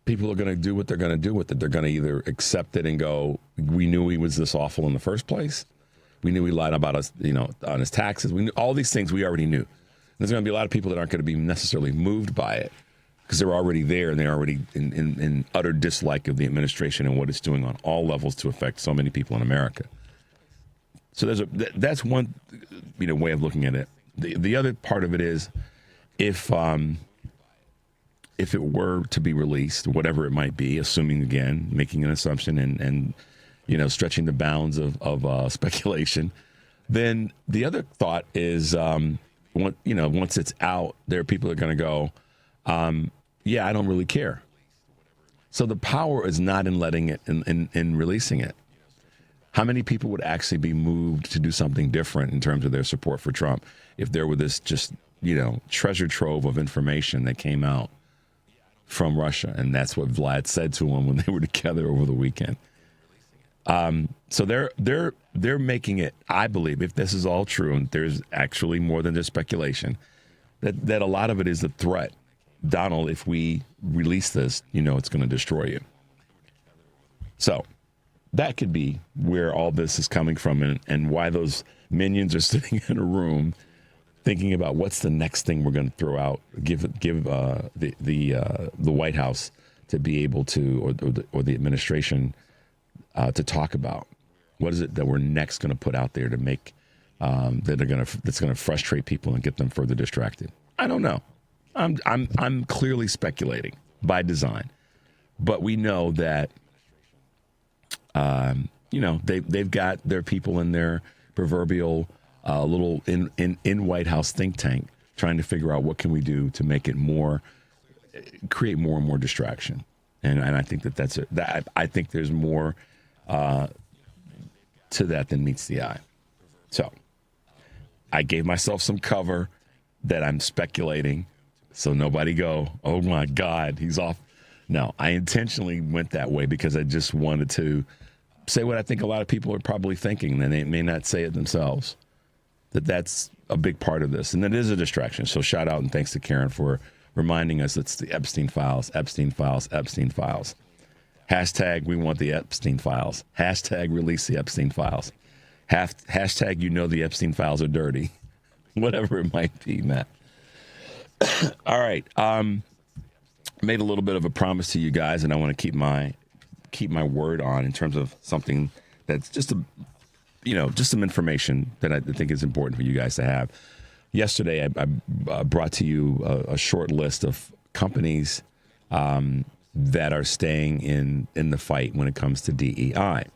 people are going to do what they're going to do with it. They're going to either accept it and go, we knew he was this awful in the first place. We knew he lied about us, on his taxes. We knew all these things we already knew. There's going to be a lot of people that aren't going to be necessarily moved by it, because they're already there and they're already in utter dislike of the administration and what it's doing on all levels to affect so many people in America. So that's one way of looking at it. The other part of it is, if it were to be released, whatever it might be, assuming, again, making an assumption and stretching the bounds of speculation, then the other thought is, once it's out, there are people that are going to go, yeah, I don't really care. So the power is not in letting it, in releasing it. How many people would actually be moved to do something different in terms of their support for Trump if there were this just, treasure trove of information that came out from Russia? And that's what Vlad said to him when they were together over the weekend. So they're making it, I believe, if this is all true, and there's actually more than just speculation, that a lot of it is the threat. Donald, if we release this, it's going to destroy you. So that could be where all this is coming from, and why those minions are sitting in a room thinking about what's the next thing we're going to throw out, give the White House to be able to, or the administration to talk about. What is it that we're next going to put out there to make that's going to frustrate people and get them further distracted? I don't know. I'm clearly speculating by design, but we know that they've got their people in their proverbial little in White House think tank trying to figure out what can we do to make it create more and more distraction. And I think that's it. I think there's more to that than meets the eye. So I gave myself some cover that I'm speculating, so nobody go, oh my God, he's off. No, I intentionally went that way because I just wanted to say what I think a lot of people are probably thinking, and they may not say it themselves, that's a big part of this. And that is a distraction. So shout out and thanks to Karen for reminding us it's the Epstein files, Epstein files, Epstein files. Hashtag we want the Epstein files. Hashtag release the Epstein files. Hashtag the Epstein files are dirty. Whatever it might be, Matt. All right. Made a little bit of a promise to you guys, and I want to keep my word on in terms of something that's just some information that I think is important for you guys to have. Yesterday, I brought to you a short list of companies that are staying in the fight when it comes to DEI.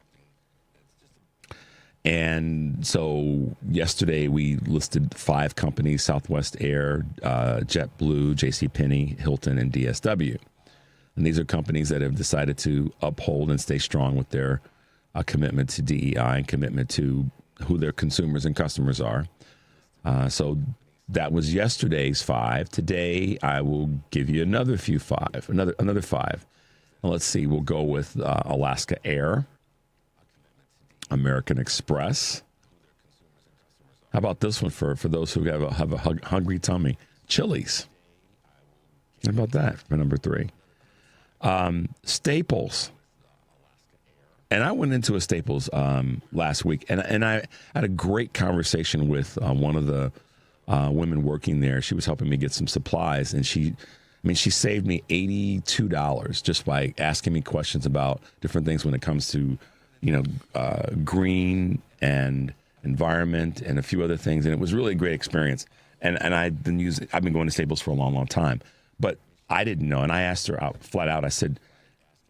And so yesterday we listed 5 companies: Southwest Air, JetBlue, JCPenney, Hilton, and DSW. And these are companies that have decided to uphold and stay strong with their commitment to DEI and commitment to who their consumers and customers are. So that was yesterday's 5. Today I will give you another 5. And let's see, we'll go with Alaska Air, American Express. How about this one for those who have a hungry tummy? Chili's. How about that for number 3? Staples. And I went into a Staples last week, and I had a great conversation with one of the women working there. She was helping me get some supplies, and she saved me $82 just by asking me questions about different things when it comes to green and environment and a few other things. And it was really a great experience. And I've been going to Staples for a long, long time, but I didn't know. And I asked her flat out, I said,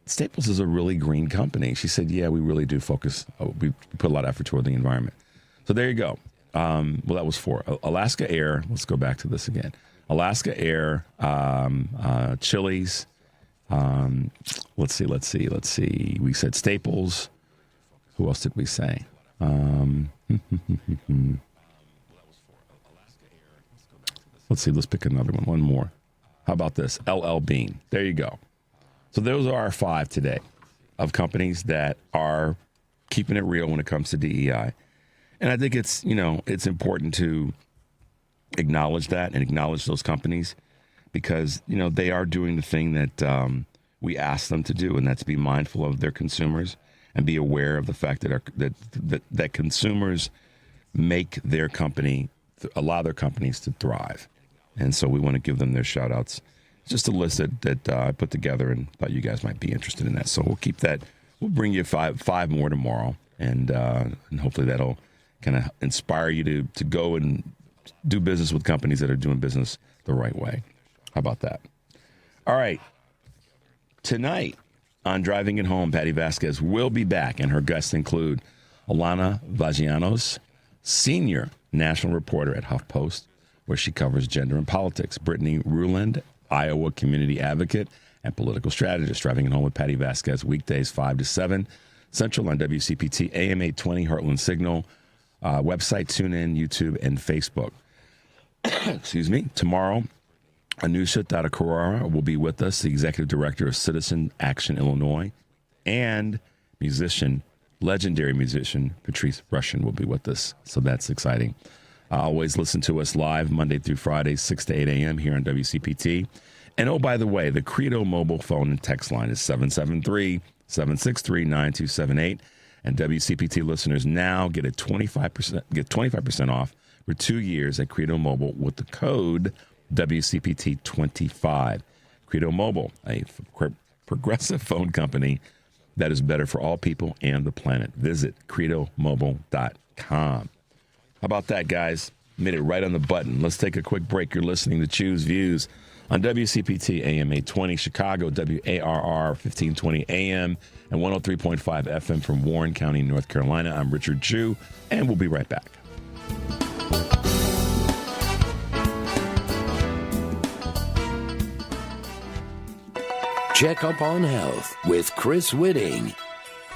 Staples is a really green company. She said, yeah, we really do focus. We put a lot of effort toward the environment. So there you go. Well, that was 4. Alaska Air. Let's go back to this again. Alaska Air, Chili's. Let's see. We said Staples. Who else did we say? Let's see. Let's pick another one. One more. How about this? LL Bean. There you go. So those are our 5 today of companies that are keeping it real when it comes to DEI. And I think it's important to acknowledge that and acknowledge those companies because, they are doing the thing that we ask them to do, and that's be mindful of their consumers and be aware of the fact that consumers make their company, allow their companies to thrive. And so we want to give them their shout outs. It's just a list that I put together and thought you guys might be interested in that. So we'll keep that. We'll bring you five more tomorrow, and hopefully that'll kind of inspire you to go and do business with companies that are doing business the right way. How about that? All right. Tonight on Driving It Home, Patty Vasquez will be back, and her guests include Alana Vagianos, senior national reporter at HuffPost, where she covers gender and politics. Brittany Ruland, Iowa community advocate and political strategist. Driving It Home with Patty Vasquez, weekdays 5 to 7 Central on WCPT, AM 820, Heartland Signal, website, TuneIn, YouTube, and Facebook. Excuse me. Tomorrow, Anusha Thadakarara will be with us, the executive director of Citizen Action Illinois, and legendary musician, Patrice Rushen will be with us. So that's exciting. Always listen to us live Monday through Friday, 6 to 8 a.m. here on WCPT. And oh, by the way, the Credo mobile phone and text line is 773-763-9278. And WCPT listeners now get 25% off for 2 years at Credo Mobile with the code WCPT25. Credo Mobile, a progressive phone company that is better for all people and the planet. Visit credomobile.com. How about that, guys? Made it right on the button. Let's take a quick break. You're listening to Choose Views on WCPT AM 820 Chicago, WARR 1520 AM, and 103.5 FM from Warren County, North Carolina. I'm Richard Chu, and we'll be right back. Check up on health with Chris Whitting.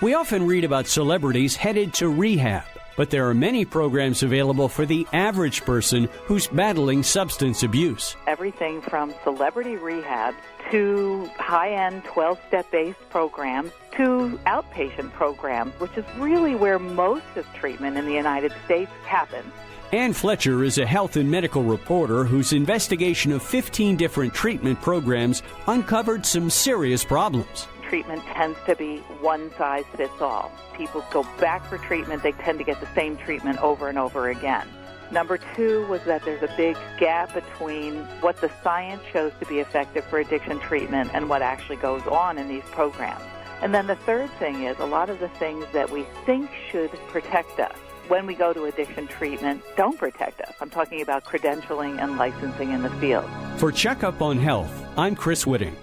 We often read about celebrities headed to rehab, but there are many programs available for the average person who's battling substance abuse. Everything from celebrity rehab to high-end 12-step-based programs to outpatient programs, which is really where most of treatment in the United States happens. Ann Fletcher is a health and medical reporter whose investigation of 15 different treatment programs uncovered some serious problems. Treatment tends to be one-size-fits-all. People go back for treatment, they tend to get the same treatment over and over again. Number two was that there's a big gap between what the science shows to be effective for addiction treatment and what actually goes on in these programs. And then the third thing is a lot of the things that we think should protect us when we go to addiction treatment don't protect us. I'm talking about credentialing and licensing in the field. For Checkup on Health, I'm Chris Whitting.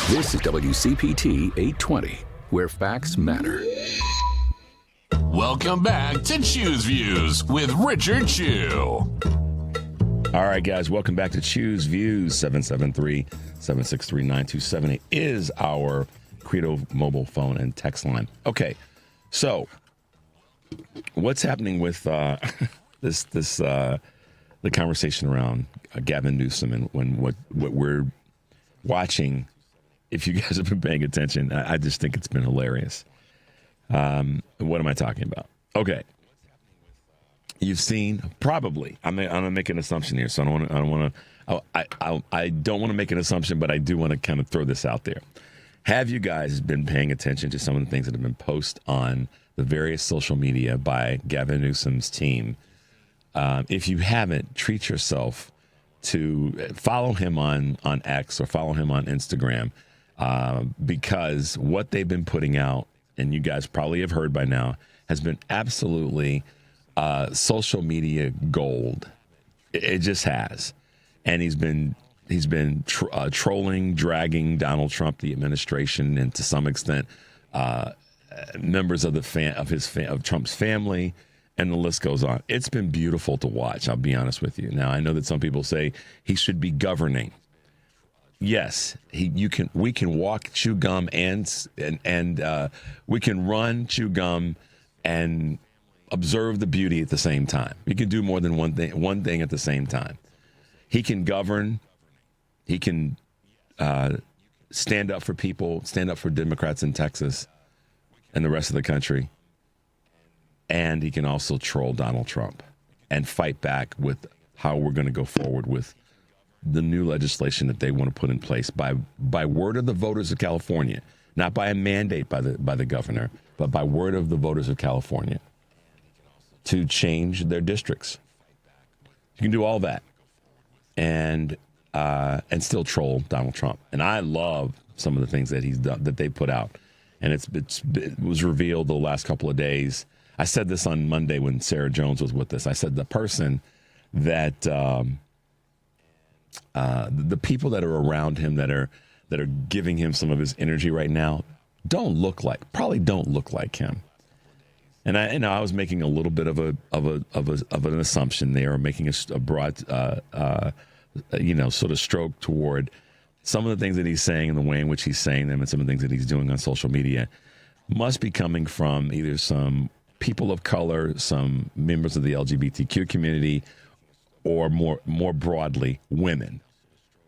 This is WCPT 820, where facts matter. Welcome back to Choose Views with Richard Chu. All right, guys, welcome back to Choose Views. 773-763-9278 is our Credo mobile phone and text line. Okay, so what's happening with the conversation around Gavin Newsom and what we're watching? If you guys have been paying attention, I just think it's been hilarious. What am I talking about? Okay, you've seen probably. I'm gonna make an assumption here, so I don't want to make an assumption, but I do want to kind of throw this out there. Have you guys been paying attention to some of the things that have been posted on the various social media by Gavin Newsom's team? If you haven't, treat yourself to follow him on X or follow him on Instagram, because what they've been putting out, and you guys probably have heard by now, has been absolutely social media gold. It just has. And he's been trolling, dragging Donald Trump, the administration, and to some extent members of of Trump's family, and the list goes on. It's been beautiful to watch, I'll be honest with you. Now, I know that some people say he should be governing. Yes, we can walk, chew gum, and we can run, chew gum, and observe the beauty at the same time. We can do more than one thing at the same time. He can govern. He can stand up for people, stand up for Democrats in Texas and the rest of the country. And he can also troll Donald Trump and fight back with how we're going to go forward with the new legislation that they want to put in place by word of the voters of California, not by a mandate by the governor, but by word of the voters of California to change their districts. You can do all that and still troll Donald Trump. And I love some of the things that he's done, that they put out. And it was revealed the last couple of days. I said this on Monday when Sarah Jones was with us. I said the person that the people that are around him that are giving him some of his energy right now probably don't look like him. And I was making a little bit of an assumption there, or making a broad sort of stroke toward some of the things that he's saying and the way in which he's saying them, and some of the things that he's doing on social media must be coming from either some people of color, some members of the LGBTQ community, or more broadly, women,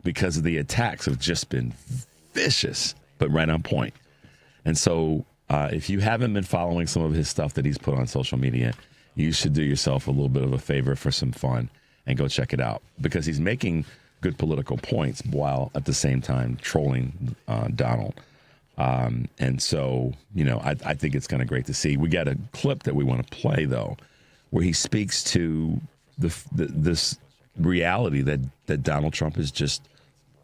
because the attacks have just been vicious, but right on point. And so if you haven't been following some of his stuff that he's put on social media, you should do yourself a little bit of a favor for some fun and go check it out, because he's making good political points while at the same time trolling Donald. And so, I think it's kind of great to see. We got a clip that we want to play, though, where he speaks to this reality that Donald Trump is just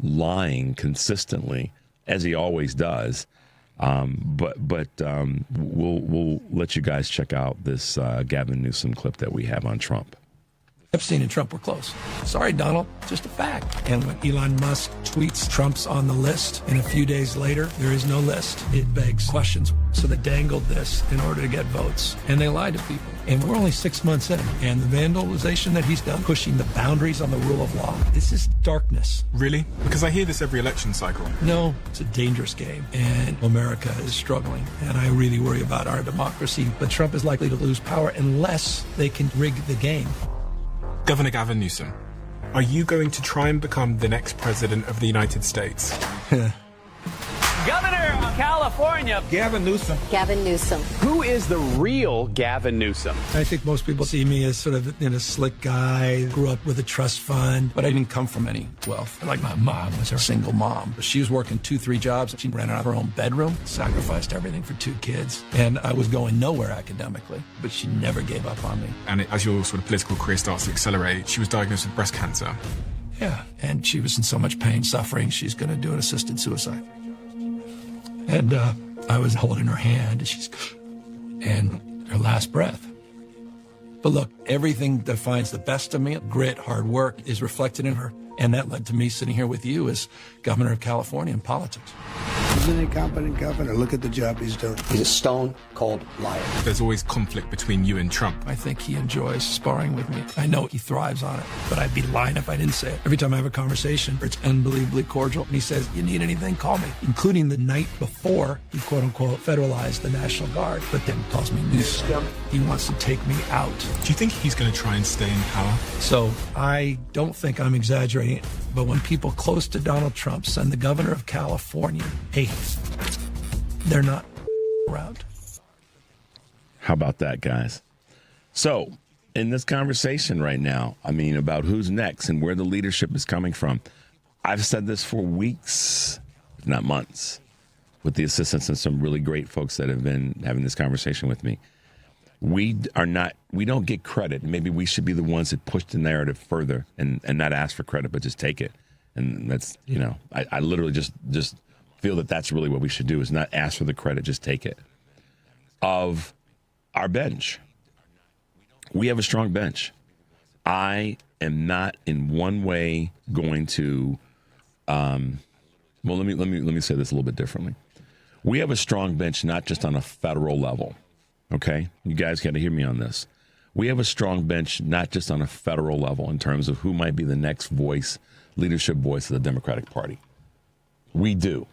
lying consistently, as he always does. But we'll let you guys check out this Gavin Newsom clip that we have on Trump. Epstein and Trump were close. Sorry, Donald, just a fact. And when Elon Musk tweets Trump's on the list, and a few days later, there is no list, it begs questions. So they dangled this in order to get votes, and they lied to people. And we're only 6 months in, and the vandalization that he's done, pushing the boundaries on the rule of law, this is darkness. Really? Because I hear this every election cycle. No, it's a dangerous game, and America is struggling, and I really worry about our democracy. But Trump is likely to lose power unless they can rig the game. Governor Gavin Newsom, are you going to try and become the next president of the United States? Governor of California, Gavin Newsom. Gavin Newsom. Who is the real Gavin Newsom? I think most people see me as sort of a slick guy, grew up with a trust fund, but I didn't come from any wealth. Like my mom was a single mom. She was working 2-3 jobs. She ran out of her own bedroom, sacrificed everything for 2 kids. And I was going nowhere academically, but she never gave up on me. And as your sort of political career starts to accelerate, she was diagnosed with breast cancer. Yeah, and she was in so much pain, suffering, she's going to do an assisted suicide. And I was holding her hand, and her last breath. But look, everything that finds the best of me, grit, hard work, is reflected in her. And that led to me sitting here with you as governor of California in politics. He's an incompetent governor. Look at the job he's doing. He's a stone-cold liar. There's always conflict between you and Trump. I think he enjoys sparring with me. I know he thrives on it, but I'd be lying if I didn't say it. Every time I have a conversation, it's unbelievably cordial. And he says, you need anything, call me. Including the night before he, quote-unquote, federalized the National Guard, but then calls me Newsom. He wants to take me out. Do you think he's going to try and stay in power? So I don't think I'm exaggerating it, but when people close to Donald Trump send the governor of California, hey, they're not around. How about that, guys? So, in this conversation right now, about who's next and where the leadership is coming from, I've said this for weeks, if not months, with the assistance of some really great folks that have been having this conversation with me. We don't get credit. Maybe we should be the ones that push the narrative further and not ask for credit, but just take it. And that's, I literally just feel that that's really what we should do, is not ask for the credit, just take it. Of our bench. We have a strong bench. I am not in one way going to, let me say this a little bit differently. We have a strong bench, not just on a federal level. Okay, you guys got to hear me on this. We have a strong bench, not just on a federal level in terms of who might be the next leadership voice of the Democratic Party. We do.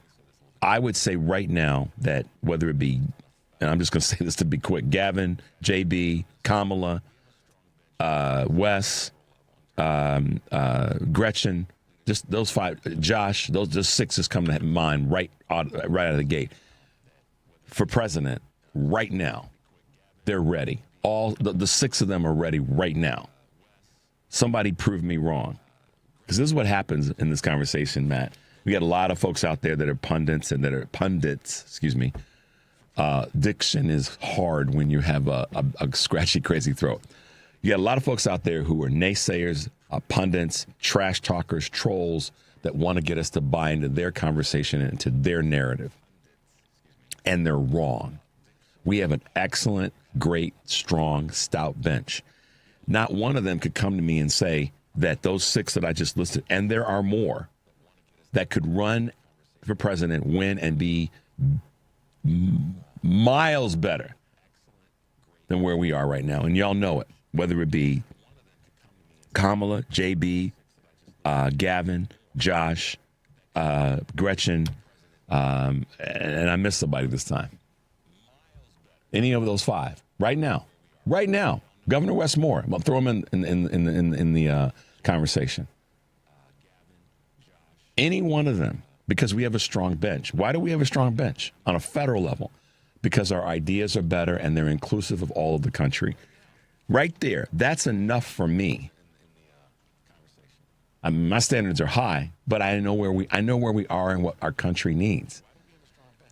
I would say right now that whether it be, and I'm just going to say this to be quick, Gavin, JB, Kamala, Wes, Gretchen, just those 5, Josh, those just 6 just come to mind right out of the gate. For president, right now, they're ready. All the 6 of them are ready right now. Somebody prove me wrong. Because this is what happens in this conversation, Matt. We got a lot of folks out there that are pundits. Diction is hard when you have a scratchy, crazy throat. You got a lot of folks out there who are naysayers, pundits, trash talkers, trolls that want to get us to buy into their conversation and into their narrative. And they're wrong. We have an excellent, great, strong, stout bench. Not one of them could come to me and say that those 6 that I just listed, and there are more, that could run for president, win, and be miles better than where we are right now. And y'all know it, whether it be Kamala, JB, Gavin, Josh, Gretchen, and I missed somebody this time. Any of those 5 right now, Governor Wes Moore. I'll throw him in the conversation. Any one of them, because we have a strong bench. Why do we have a strong bench on a federal level? Because our ideas are better and they're inclusive of all of the country. Right there, that's enough for me. My standards are high, but I know where we are and what our country needs.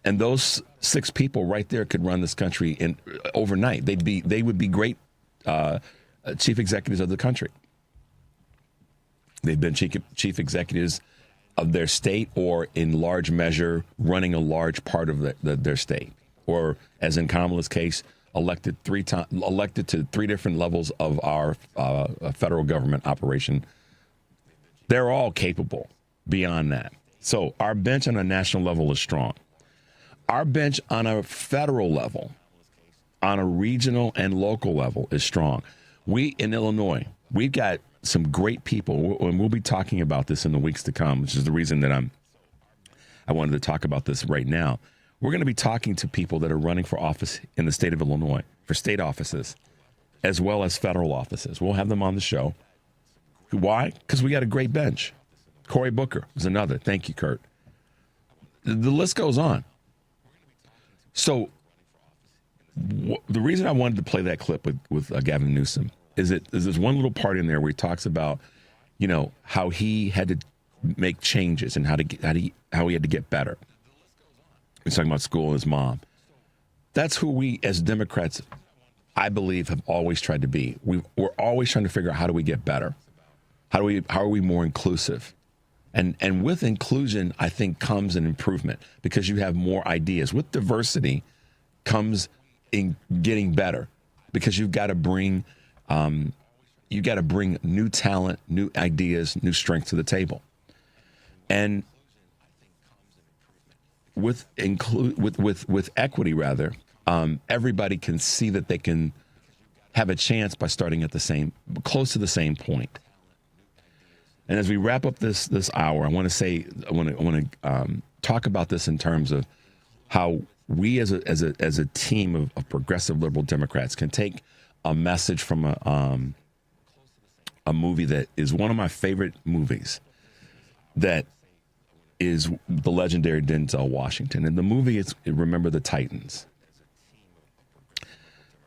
And those 6 people right there could run this country in overnight. They would be great chief executives of the country. They've been chief executives of their state, or in large measure running a large part of their state, or as in Kamala's case, elected to 3 different levels of our federal government operation. They're all capable beyond that. So our bench on a national level is strong. Our bench on a federal level, on a regional and local level is strong. We in Illinois, we've got some great people, and we'll be talking about this in the weeks to come, which is the reason that I wanted to talk about this right now. We're going to be talking to people that are running for office in the state of Illinois, for state offices, as well as federal offices. We'll have them on the show. Why? Because we got a great bench. Cory Booker is another. Thank you, Kurt. The list goes on. So the reason I wanted to play that clip with Gavin Newsom is there's one little part in there where he talks about, how he had to make changes and how he had to get better. He's talking about school and his mom. That's who we as Democrats, I believe, have always tried to be. We're always trying to figure out how do we get better? How are we more inclusive? And with inclusion, I think, comes an improvement because you have more ideas. With diversity comes in getting better because you've got to bring new talent, new ideas, new strength to the table. And with equity, rather, everybody can see that they can have a chance by starting at close to the same point. And as we wrap up this hour, I want to talk about this in terms of how we as a team of progressive liberal Democrats can take a message from a movie that is one of my favorite movies, that is the legendary Denzel Washington. And the movie is Remember the Titans.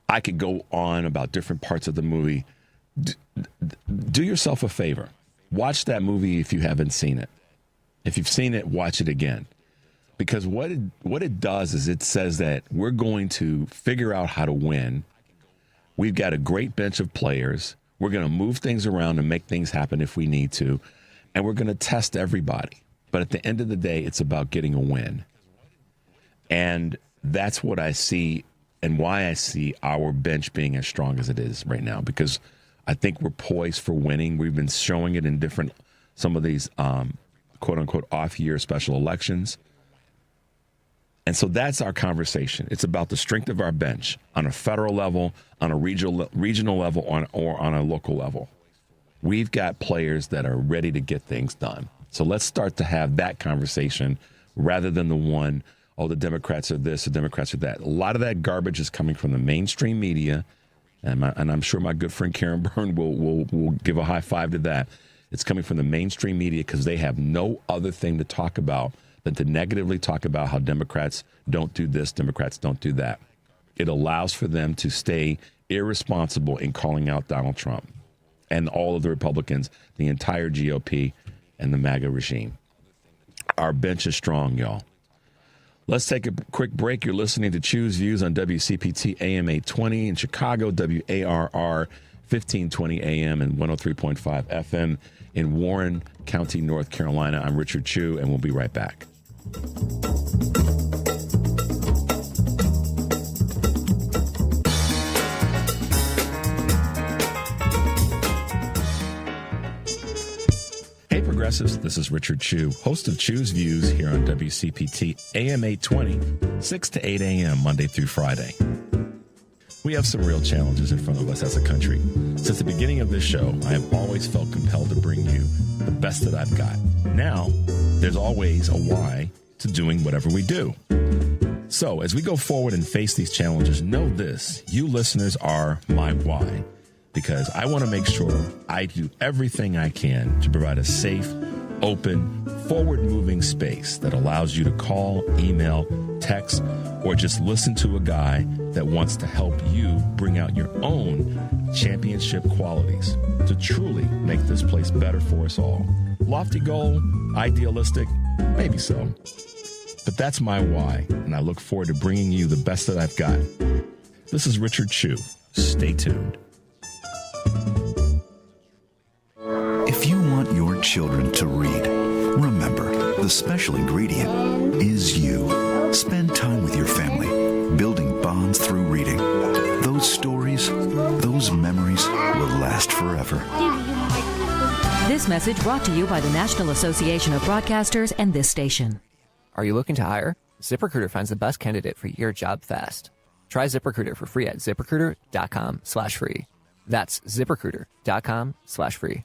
I could go on about different parts of the movie. Do yourself a favor. Watch that movie if you haven't seen it. If you've seen it, watch it again. Because what it does is it says that we're going to figure out how to win. We've got a great bench of players. We're going to move things around and make things happen if we need to. And we're going to test everybody. But at the end of the day, it's about getting a win. And that's what I see and why I see our bench being as strong as it is right now, because I think we're poised for winning. We've been showing it in some of these quote unquote off-year special elections. And so that's our conversation. It's about the strength of our bench on a federal level, on a regional level, or on a local level. We've got players that are ready to get things done. So let's start to have that conversation rather than the one, the Democrats are this, the Democrats are that. A lot of that garbage is coming from the mainstream media, and I'm sure my good friend Karen Byrne will give a high five to that. It's coming from the mainstream media because they have no other thing to talk about than to negatively talk about how Democrats don't do this, Democrats don't do that. It allows for them to stay irresponsible in calling out Donald Trump and all of the Republicans, the entire GOP, and the MAGA regime. Our bench is strong, y'all. Let's take a quick break. You're listening to Choose Views on WCPT AM 820 in Chicago, WARR 1520 AM and 103.5 FM in Warren County, North Carolina. I'm Richard Chu, and we'll be right back. Hey, progressives, this is Richard Chu, host of Choose Views here on WCPT AM 820, 6 to 8 a.m. Monday through Friday. We have some real challenges in front of us as a country. Since the beginning of this show, I have always felt compelled to bring you the best that I've got. Now, there's always a why to doing whatever we do. So, as we go forward and face these challenges, know this: you listeners are my why. Because I want to make sure I do everything I can to provide a safe, open, forward-moving space that allows you to call, email, text, or just listen to a guy that wants to help you bring out your own championship qualities to truly make this place better for us all. Lofty goal? Idealistic? Maybe so. But that's my why, and I look forward to bringing you the best that I've got. This is Richard Chu. Stay tuned. If you want your children to read, remember, the special ingredient is you. Spend time with your family, building bonds through reading. Those stories, those memories will last forever. This message brought to you by the National Association of Broadcasters and this station. Are you looking to hire? ZipRecruiter finds the best candidate for your job fast. Try ZipRecruiter for free at ZipRecruiter.com/free. That's ZipRecruiter.com/free.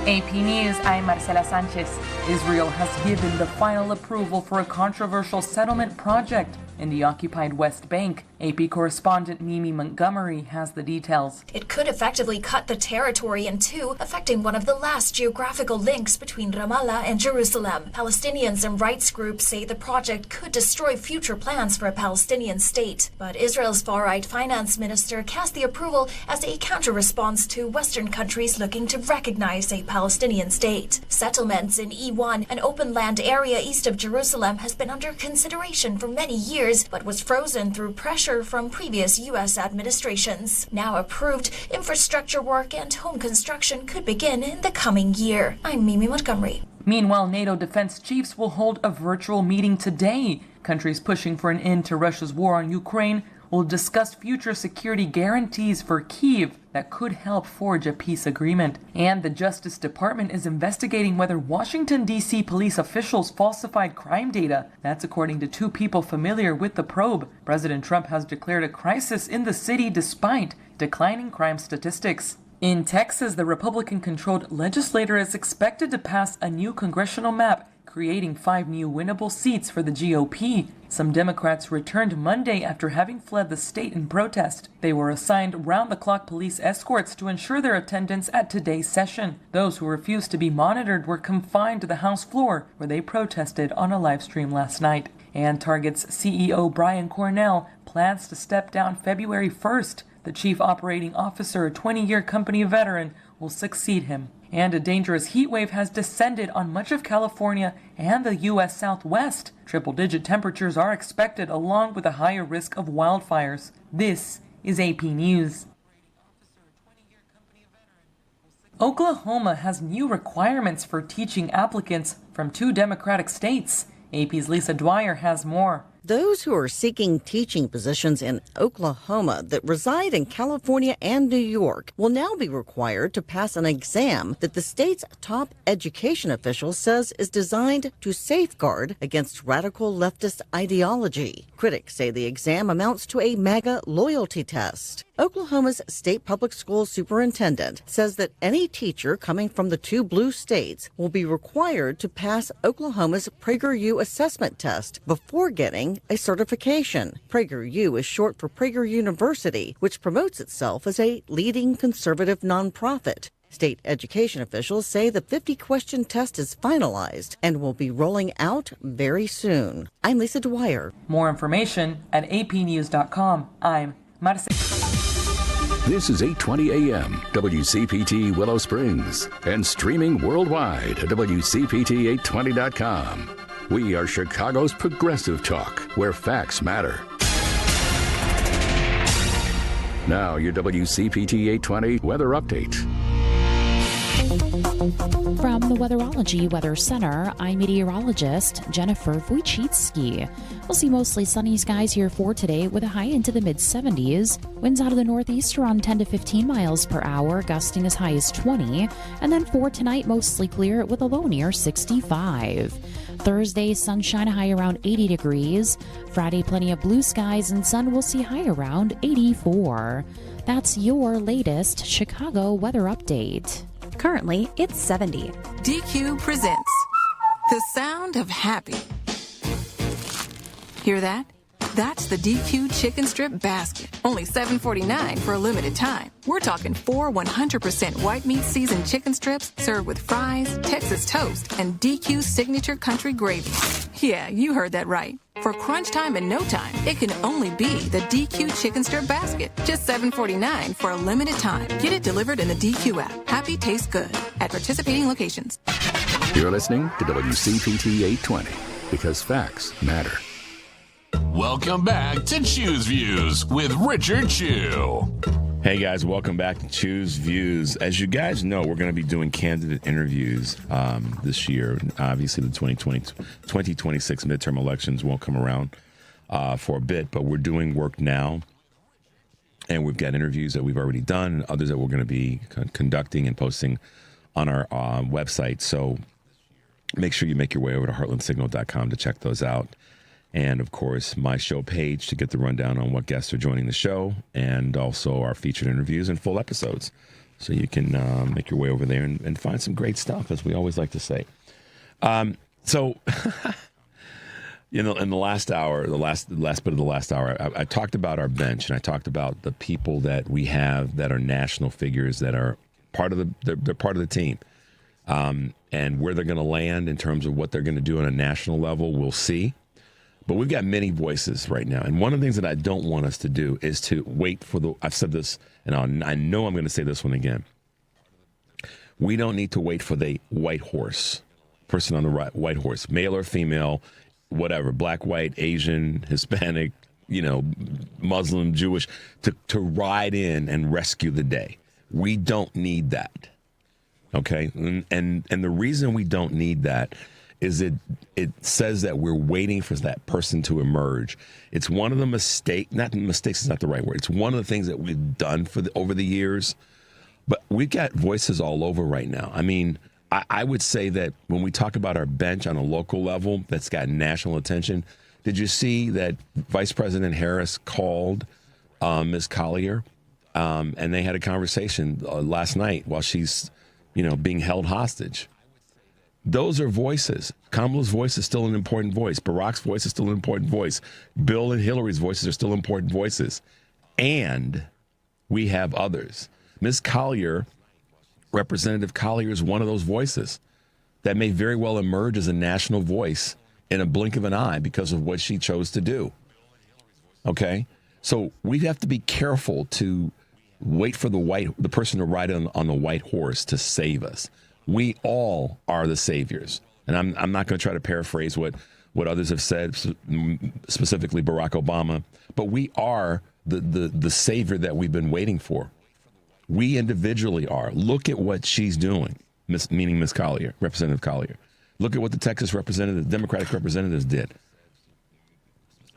AP News, I'm Marcela Sanchez. Israel has given the final approval for a controversial settlement project in the occupied West Bank. AP correspondent Mimi Montgomery has the details. It could effectively cut the territory in two, affecting one of the last geographical links between Ramallah and Jerusalem. Palestinians and rights groups say the project could destroy future plans for a Palestinian state. But Israel's far-right finance minister cast the approval as a counter-response to Western countries looking to recognize a Palestinian state. Settlements in E1, an open land area east of Jerusalem, has been under consideration for many years, but was frozen through pressure from previous U.S. administrations. Now approved, infrastructure work and home construction could begin in the coming year. I'm Mimi Montgomery. Meanwhile, NATO defense chiefs will hold a virtual meeting today. Countries pushing for an end to Russia's war on Ukraine will discuss future security guarantees for Kyiv that could help forge a peace agreement. And the Justice Department is investigating whether Washington, D.C. police officials falsified crime data. That's according to two people familiar with the probe. President Trump has declared a crisis in the city despite declining crime statistics. In Texas, the Republican-controlled legislature is expected to pass a new congressional map creating 5 new winnable seats for the GOP. Some Democrats returned Monday after having fled the state in protest. They were assigned round-the-clock police escorts to ensure their attendance at today's session. Those who refused to be monitored were confined to the House floor, where they protested on a live stream last night. And Target's CEO Brian Cornell plans to step down February 1st. The chief operating officer, a 20-year company veteran, will succeed him. And a dangerous heat wave has descended on much of California and the U.S. Southwest. Triple-digit temperatures are expected along with a higher risk of wildfires. This is AP News. Oklahoma has new requirements for teaching applicants from 2 Democratic states. AP's Lisa Dwyer has more. Those who are seeking teaching positions in Oklahoma that reside in California and New York will now be required to pass an exam that the state's top education official says is designed to safeguard against radical leftist ideology. Critics say the exam amounts to a MAGA loyalty test. Oklahoma's state public school superintendent says that any teacher coming from the 2 blue states will be required to pass Oklahoma's PragerU assessment test before getting a certification. PragerU is short for Prager University, which promotes itself as a leading conservative nonprofit. State education officials say the 50-question test is finalized and will be rolling out very soon. I'm Lisa Dwyer. More information at apnews.com. I'm Marcela. This is 820 AM, WCPT Willow Springs, and streaming worldwide at WCPT820.com. We are Chicago's progressive talk, where facts matter. Now, your WCPT 820 weather update. From the Weatherology Weather Center, I'm meteorologist Jennifer Wojcicki. We'll see mostly sunny skies here for today with a high into the mid-70s. Winds out of the northeast around 10 to 15 miles per hour, gusting as high as 20. And then for tonight, mostly clear with a low near 65. Thursday, sunshine, high around 80 degrees. Friday, plenty of blue skies and sun, will see high around 84. That's your latest Chicago weather update. Currently, it's 70. DQ presents the sound of happy. Hear that? That's the DQ chicken strip basket. Only $7.49 for a limited time. We're talking 4 100% white meat seasoned chicken strips served with fries, Texas toast, and DQ signature country gravy. Yeah, you heard that right. For crunch time and no time, it can only be the DQ chicken strip basket. Just $7.49 for a limited time. Get it delivered in the DQ app. Happy tastes good at participating locations. You're listening to WCPT 820. because facts matter. Welcome back to Choose Views with Richard Chew. Hey guys, welcome back to Choose Views. As you guys know, we're going to be doing candidate interviews this year. Obviously, the 2026 midterm elections won't come around for a bit, but we're doing work now. And we've got interviews that we've already done and others that we're going to be conducting and posting on our website. So make sure you make your way over to heartlandsignal.com to check those out. And, of course, my show page to get the rundown on what guests are joining the show, and also our featured interviews and full episodes. So you can make your way over there and find some great stuff, as we always like to say. So, in the last hour, the last bit of the last hour, I talked about our bench, and I talked about the people that we have that are national figures that are part of they're part of the team. And where they're going to land in terms of what they're going to do on a national level, we'll see. But we've got many voices right now. And one of the things that I don't want us to do is to wait for I've said this, and I know I'm going to say this one again. We don't need to wait for the white horse, person on the right, white horse, male or female, whatever, black, white, Asian, Hispanic, Muslim, Jewish, to ride in and rescue the day. We don't need that. Okay? And the reason we don't need that is it says that we're waiting for that person to emerge. It's one of the mistakes is not the right word. It's one of the things that we've done over the years. But we've got voices all over right now. I mean, I would say that when we talk about our bench on a local level that's got national attention, did you see that Vice President Harris called Ms. Collier? And they had a conversation last night while she's, being held hostage. Those are voices. Kamala's voice is still an important voice. Barack's voice is still an important voice. Bill and Hillary's voices are still important voices. And we have others. Ms. Collier, Representative Collier, is one of those voices that may very well emerge as a national voice in a blink of an eye because of what she chose to do. Okay? So we have to be careful to wait for the person to ride on the white horse to save us. We all are the saviors. And I'm not going to try to paraphrase what others have said, specifically Barack Obama, but we are the savior that we've been waiting for. We individually are. Look at what she's doing, meaning Ms. Collier, Representative Collier. Look at what the Texas Democratic representatives did.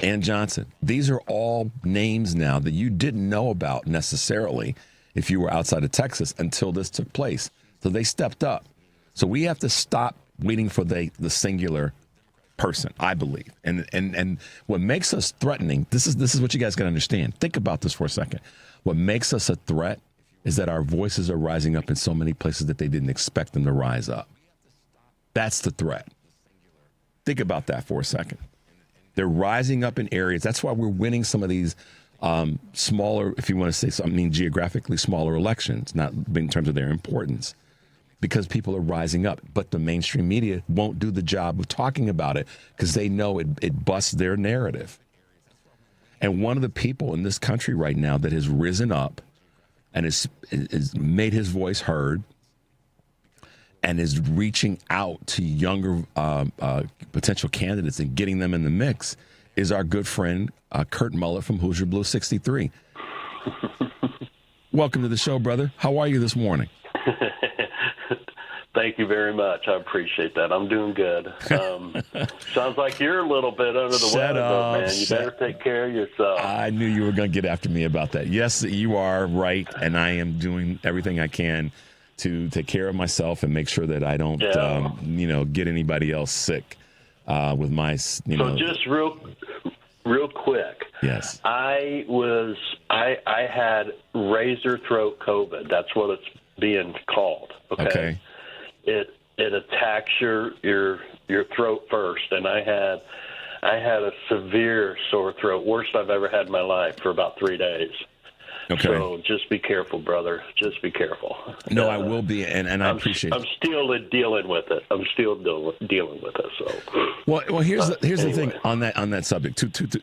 Ann Johnson. These are all names now that you didn't know about necessarily if you were outside of Texas until this took place. So they stepped up. So we have to stop waiting for the singular person, I believe. And what makes us threatening, this is what you guys got to understand. Think about this for a second. What makes us a threat is that our voices are rising up in so many places that they didn't expect them to rise up. That's the threat. Think about that for a second. They're rising up in areas. That's why we're winning some of these smaller, if you want to say something, geographically smaller elections, not in terms of their importance, because people are rising up. But the mainstream media won't do the job of talking about it because they know it busts their narrative. And one of the people in this country right now that has risen up and has made his voice heard and is reaching out to younger potential candidates and getting them in the mix is our good friend, Kurt Mullett from Hoosier Blue 63. Welcome to the show, brother. How are you this morning? Thank you very much. I appreciate that. I'm doing good. Sounds like you're a little bit under the weather, though, man. You better take care of yourself. I knew you were going to get after me about that. Yes, you are right, and I am doing everything I can to take care of myself and make sure that I don't, get anybody else sick with my, So just real quick. Yes. I had razor throat COVID. That's what it's being called. Okay. It attacks your throat first, and I had a severe sore throat, worst I've ever had in my life, for about 3 days. Okay. So just be careful, brother. Just be careful. No, I will be, and I appreciate it. I'm still dealing with it. So. Well, here's the thing on that subject.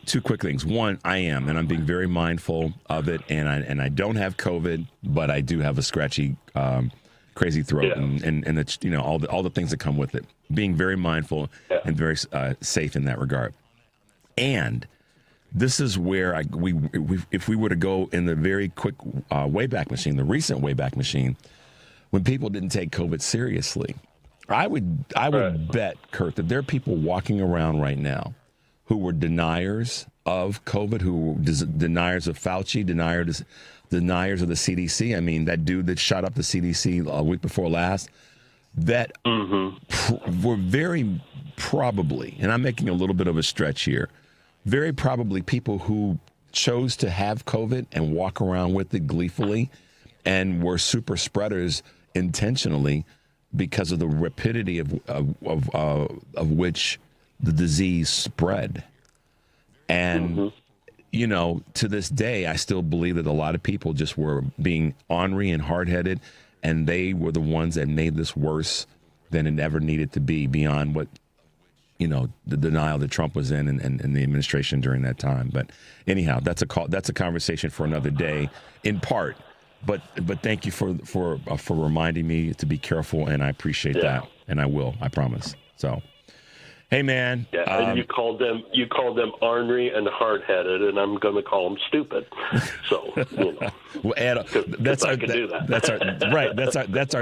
Two quick things. One, I am, and I'm being very mindful of it, and I don't have COVID, but I do have a scratchy crazy throat, and it's, you know, all the things that come with it. Being very mindful and very safe in that regard. And this is where if we were to go in the very quick Wayback Machine, the recent Wayback Machine, when people didn't take COVID seriously, I would bet, Kurt, that there are people walking around right now who were deniers of COVID, who were deniers of Fauci, deniers of the CDC. I mean, that dude that shot up the CDC a week before last, that were very probably, and I'm making a little bit of a stretch here, very probably people who chose to have COVID and walk around with it gleefully and were super spreaders intentionally because of the rapidity of which the disease spread. And, you know, to this day, I still believe that a lot of people just were being ornery and hard-headed, and they were the ones that made this worse than it ever needed to be, beyond what, you know, the denial that Trump was in and the administration during that time. But anyhow, that's a conversation for another day, in part. But thank you for reminding me to be careful, and I appreciate that, and I will, I promise. So, hey, man. Yeah, and you called them ornery and hard-headed, and I'm going to call them stupid. So, you know, well, Ed, that's our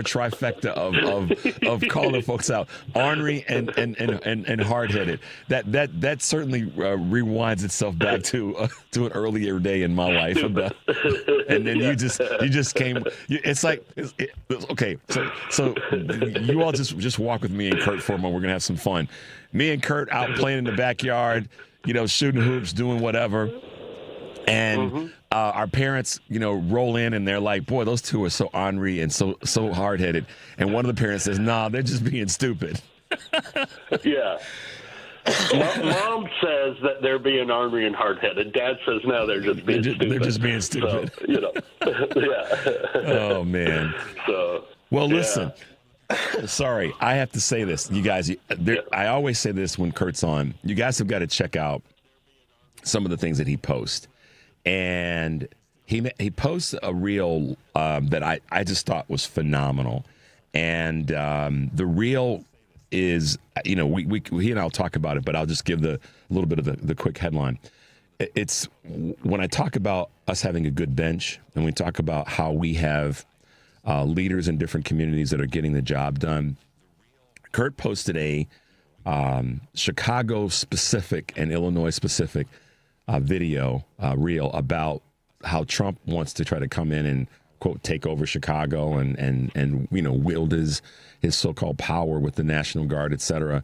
trifecta of calling folks out, ornery and hard-headed. That certainly rewinds itself back to an earlier day in my life, and then you just came. Okay. So you all just walk with me and Kurt for a moment. We're gonna have some fun. Me and Kurt out playing in the backyard, you know, shooting hoops, doing whatever. And our parents, you know, roll in and they're like, boy, those two are so ornery and so hard-headed. And one of the parents says, nah, they're just being stupid. Yeah. Mom says that they're being ornery and hard-headed. Dad says, no, they're just being stupid. They're just being stupid. So, you know, yeah. Oh, man. So, well, listen. Sorry, I have to say this. You guys, I always say this when Kurt's on. You guys have got to check out some of the things that he posts. And he posts a reel that I just thought was phenomenal. And the reel is, you know, he and I'll talk about it, but I'll just give a little bit of the quick headline. It's when I talk about us having a good bench, and we talk about how we have leaders in different communities that are getting the job done. Kurt posted a Chicago-specific and Illinois-specific video reel about how Trump wants to try to come in and, quote, take over Chicago and you know, wield his so-called power with the National Guard, et cetera.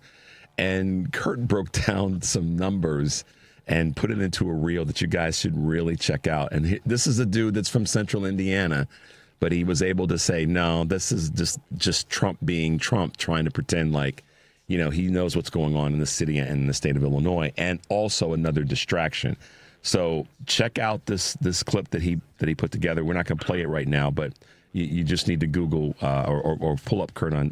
And Kurt broke down some numbers and put it into a reel that you guys should really check out. And this is a dude that's from Central Indiana, but he was able to say, no, this is just Trump being Trump, trying to pretend like, you know, he knows what's going on in the city and in the state of Illinois, and also another distraction. So check out this clip that he put together. We're not going to play it right now, but you just need to Google or pull up Kurt on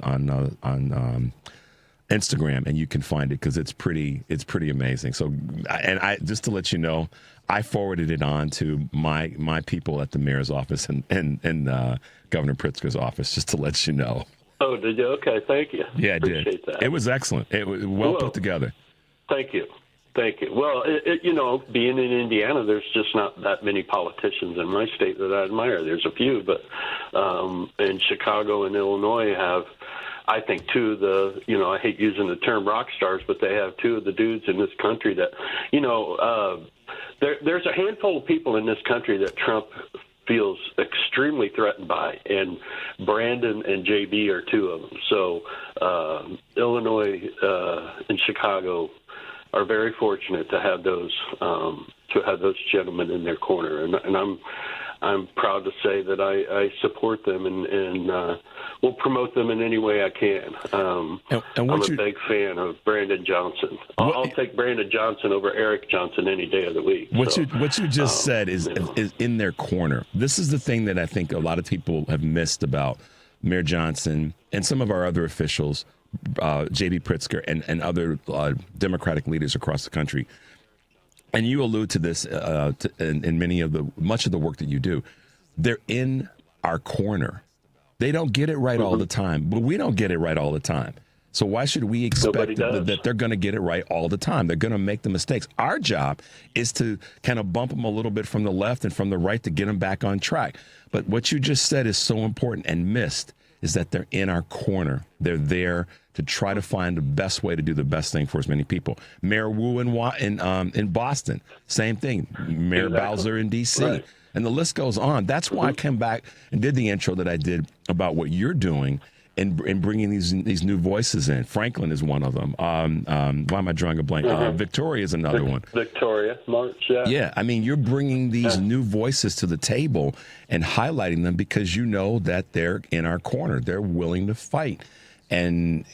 Instagram, and you can find it, because it's pretty amazing. So, and I just to let you know, I forwarded it on to my people at the mayor's office and Governor Pritzker's office, just to let you know. Oh, did you? Okay, thank you. Yeah, I did. Appreciate that. It was excellent. It was well put together. Thank you. Well, you know, being in Indiana, there's just not that many politicians in my state that I admire. There's a few, but in Chicago and Illinois have, I think, two of the, you know, I hate using the term rock stars, but they have two of the dudes in this country that, you know, there's a handful of people in this country that Trump feels extremely threatened by, and Brandon and JB are two of them. So Illinois and Chicago are very fortunate to have those gentlemen in their corner, and I'm proud to say that I support them and will promote them in any way I can. I'm a big fan of Brandon Johnson. I'll take Brandon Johnson over Eric Johnson any day of the week. What you just said is in their corner. This is the thing that I think a lot of people have missed about Mayor Johnson and some of our other officials, J.B. Pritzker and other Democratic leaders across the country. And you allude to this in much of the work that you do. They're in our corner. They don't get it right all the time, but we don't get it right all the time. So why should we expect that they're going to get it right all the time? They're going to make the mistakes. Our job is to kind of bump them a little bit from the left and from the right to get them back on track. But what you just said is so important and missed is that they're in our corner. They're there to try to find the best way to do the best thing for as many people. Mayor Wu in Boston, same thing. Mayor Bowser in D.C., right. And the list goes on. That's why I came back and did the intro that I did about what you're doing and bringing these new voices in. Franklin is one of them. Why am I drawing a blank? Victoria is another one. Victoria March, yeah. Yeah, I mean, you're bringing these new voices to the table and highlighting them because you know that they're in our corner. They're willing to fight. And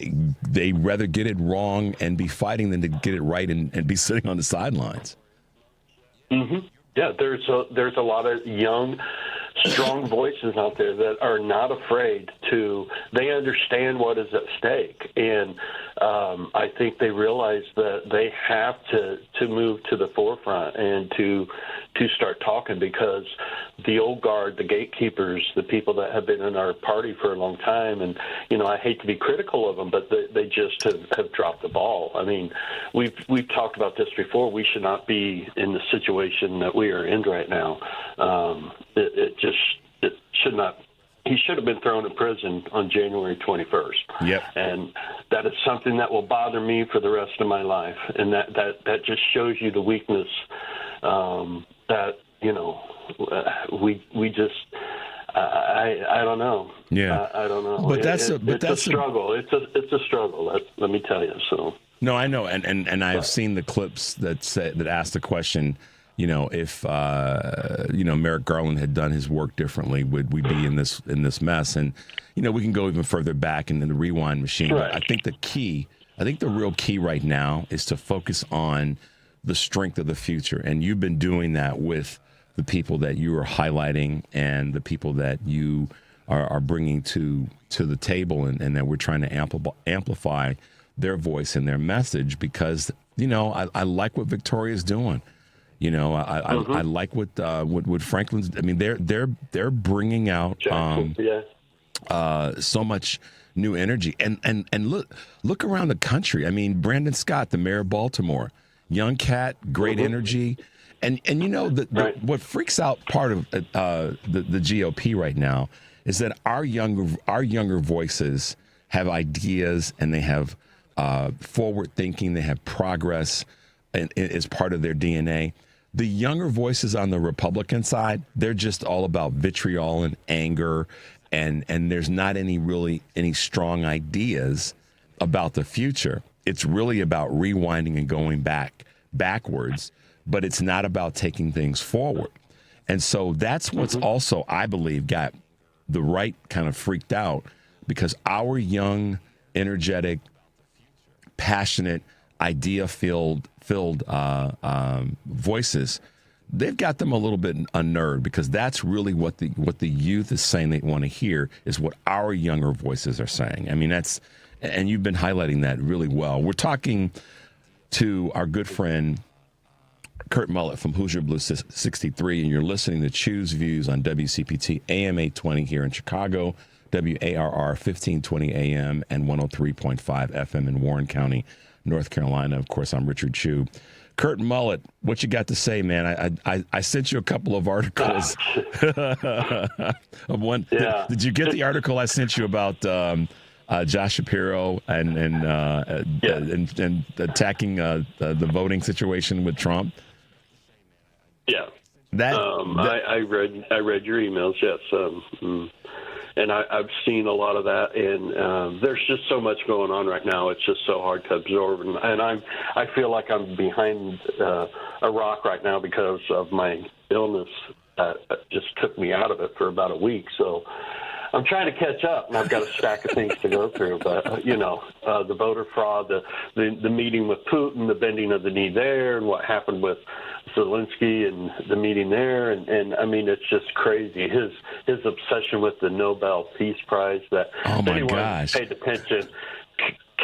they rather get it wrong and be fighting than to get it right and be sitting on the sidelines. Mm-hmm. Yeah, there's a lot of young, strong voices out there that are not afraid to. They understand what is at stake, and I think they realize that they have to move to the forefront and to start talking, because the old guard, the gatekeepers, the people that have been in our party for a long time, and I hate to be critical of them, but they just have dropped the ball. I mean, we've talked about this before. We should not be in the situation that we are in right now. It should not. He should have been thrown in prison on January 21st. Yep. And that is something that will bother me for the rest of my life. And that just shows you the weakness that, we just, I don't know. Yeah. I don't know. But that's a struggle. It's a struggle. Let me tell you. So. No, I know. And I've seen the clips that ask the question, if Merrick Garland had done his work differently, would we be in this mess? And we can go even further back in the rewind machine. Right. But I think the real key right now is to focus on the strength of the future. And you've been doing that with the people that you are highlighting and the people that you are bringing to the table, and that we're trying to amplify their voice and their message, because I like what Victoria's doing. I like what Franklin's. I mean, they're bringing out so much new energy, and look around the country. I mean, Brandon Scott, the mayor of Baltimore, young cat, great energy, and what freaks out part of the GOP right now is that our younger voices have ideas, and they have forward thinking, they have progress, and it's part of their DNA. The younger voices on the Republican side, they're just all about vitriol and anger, and there's not any strong ideas about the future. It's really about rewinding and going backwards, but it's not about taking things forward. And so that's what's also, I believe, got the right kind of freaked out, because our young, energetic, passionate, idea-filled voices, they've got them a little bit unnerved, because that's really what the youth is saying they want to hear, is what our younger voices are saying. I mean, and you've been highlighting that really well. We're talking to our good friend Kurt Mullett from Hoosier Blue 63, and you're listening to Choose Views on WCPT AM 820 here in Chicago, WARR 1520 AM and 103.5 FM in Warren County, North Carolina. Of course, I'm Richard Chew. Kurt Mullett, what you got to say, man? I sent you a couple of articles. Of one. Yeah. Did you get the article I sent you about Josh Shapiro and attacking the voting situation with Trump? Yeah. I read your emails. Yes. And I've seen a lot of that, and there's just so much going on right now. It's just so hard to absorb, and I feel like I'm behind a rock right now because of my illness. Just took me out of it for about a week, so I'm trying to catch up, and I've got a stack of things to go through. But the voter fraud, the meeting with Putin, the bending of the knee there, and what happened with Zelensky and the meeting there, and I mean, it's just crazy. His obsession with the Nobel Peace Prize, that oh my anyone gosh, paid attention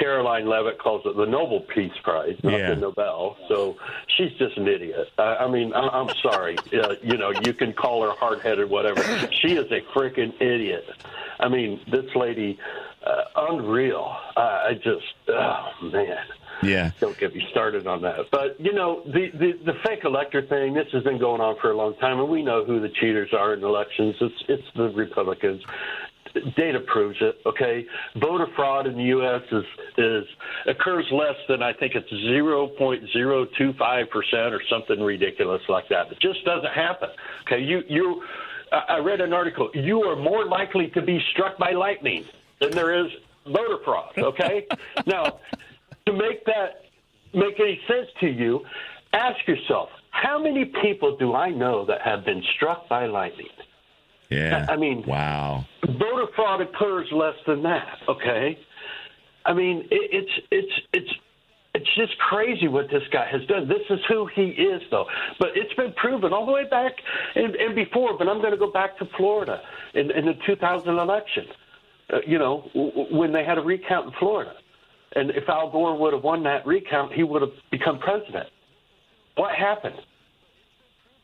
Caroline Leavitt calls it the Nobel Peace Prize, not the Nobel. So she's just an idiot. I mean, I'm sorry. You can call her hard-headed, whatever. She is a freaking idiot. I mean, this lady, unreal. Oh, man. Yeah. Don't get me started on that. But, the fake elector thing, this has been going on for a long time, and we know who the cheaters are in elections. It's the Republicans. Data proves it, okay? Voter fraud in the U.S. occurs less than, I think it's 0.025% or something ridiculous like that. It just doesn't happen, okay? I read an article. You are more likely to be struck by lightning than there is voter fraud, okay? Now, to make that make any sense to you, ask yourself, how many people do I know that have been struck by lightning? Yeah. I mean, wow. Voter fraud occurs less than that, okay? I mean, it's just crazy what this guy has done. This is who he is, though. But it's been proven all the way back and before, but I'm going to go back to Florida in the 2000 election, when they had a recount in Florida. And if Al Gore would have won that recount, he would have become president. What happened?